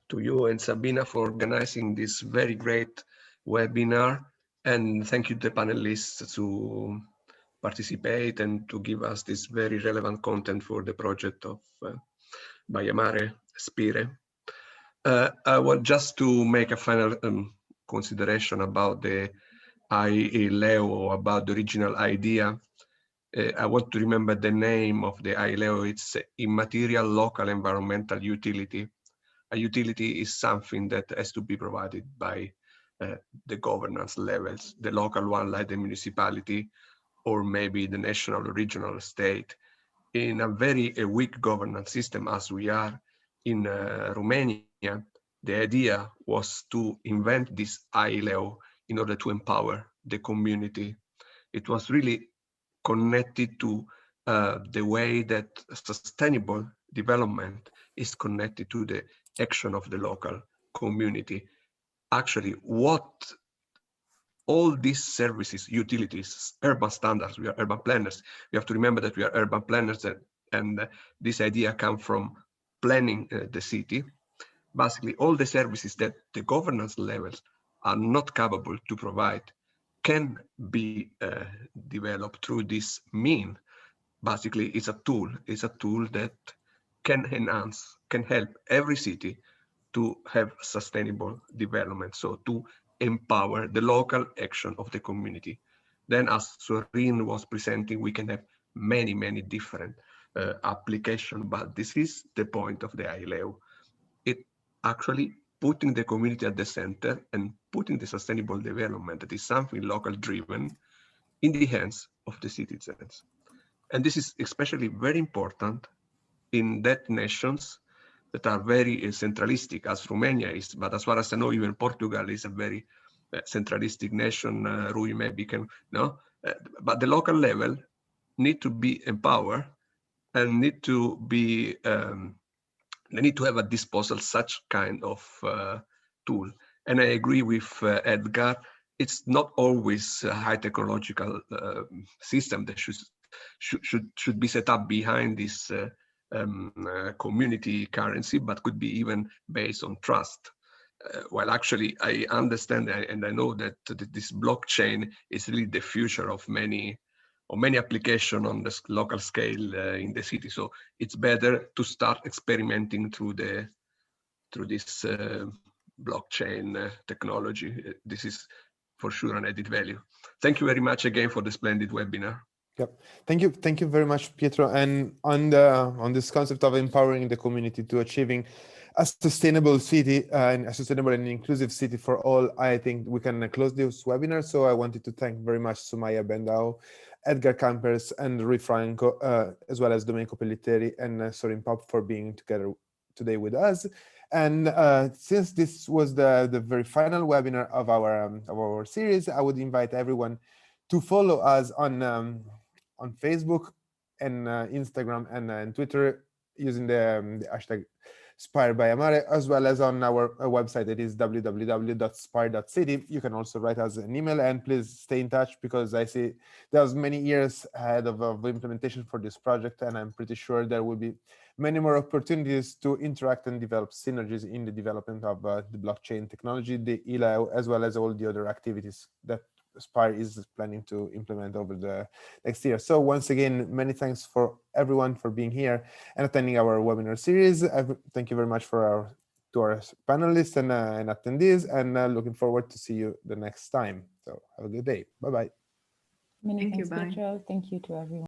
to you and Sabina for organizing this very great webinar, and thank you to the panelists to participate and to give us this very relevant content for the project of Baia Mare SPIRE. I want just to make a final consideration about the ILEO, about the original idea. I want to remember the name of the ILEO. It's Immaterial Local Environmental Utility. A utility is something that has to be provided by the governance levels, the local one like the municipality, or maybe the national or regional state. In a very weak governance system as we are in Romania, the idea was to invent this ILEO in order to empower the community. It was really connected to the way that sustainable development is connected to the action of the local community. Actually, what all these services, utilities, urban standards, we are urban planners. We have to remember that we are urban planners, and this idea comes from planning the city. Basically, all the services that the governance levels are not capable to provide can be developed through this mean. Basically, it's a tool that can enhance, can help every city to have sustainable development, so to empower the local action of the community. Then, as Sorin was presenting, we can have many, many different applications, but this is the point of the ILEO. It actually putting the community at the center and putting the sustainable development that is something local driven in the hands of the citizens. And this is especially very important in that nations that are very centralistic, as Romania is, but as far as I know, even Portugal is a very centralistic nation. Rui maybe can know, but the local level need to be empowered and need to be they need to have at disposal such kind of tool. And I agree with Edgar. It's not always a high technological system that should be set up behind this community currency, but could be even based on trust. While actually I understand and I know that this blockchain is really the future of many applications on the local scale in the city. So it's better to start experimenting through this blockchain technology. This is for sure an added value. Thank you very much again for the splendid webinar. Yep. Thank you very much, Pietro. And on this concept of empowering the community to achieving a sustainable city and a sustainable and inclusive city for all, I think we can close this webinar. So I wanted to thank very much Sumaya Bendao, Edgar Campers, and Rui Franco, as well as Domenico Pellitteri and Sorin Pop for being together today with us. And since this was the very final webinar of our series, I would invite everyone to follow us on Facebook and Instagram and Twitter using the hashtag SPIRE by Amare, as well as on our website. It is www.spire.city. You can also write us an email, and please stay in touch, because I see there's many years ahead of implementation for this project, and I'm pretty sure there will be many more opportunities to interact and develop synergies in the development of the blockchain technology, the ELAO, as well as all the other activities that SPIRE is planning to implement over the next year. So once again, many thanks for everyone for being here and attending our webinar series. Thank you very much to our panelists and attendees, and looking forward to see you the next time. So have a good day. Bye-bye. Many Thank you. thanks, Bye. Pietro. Thank you to everyone.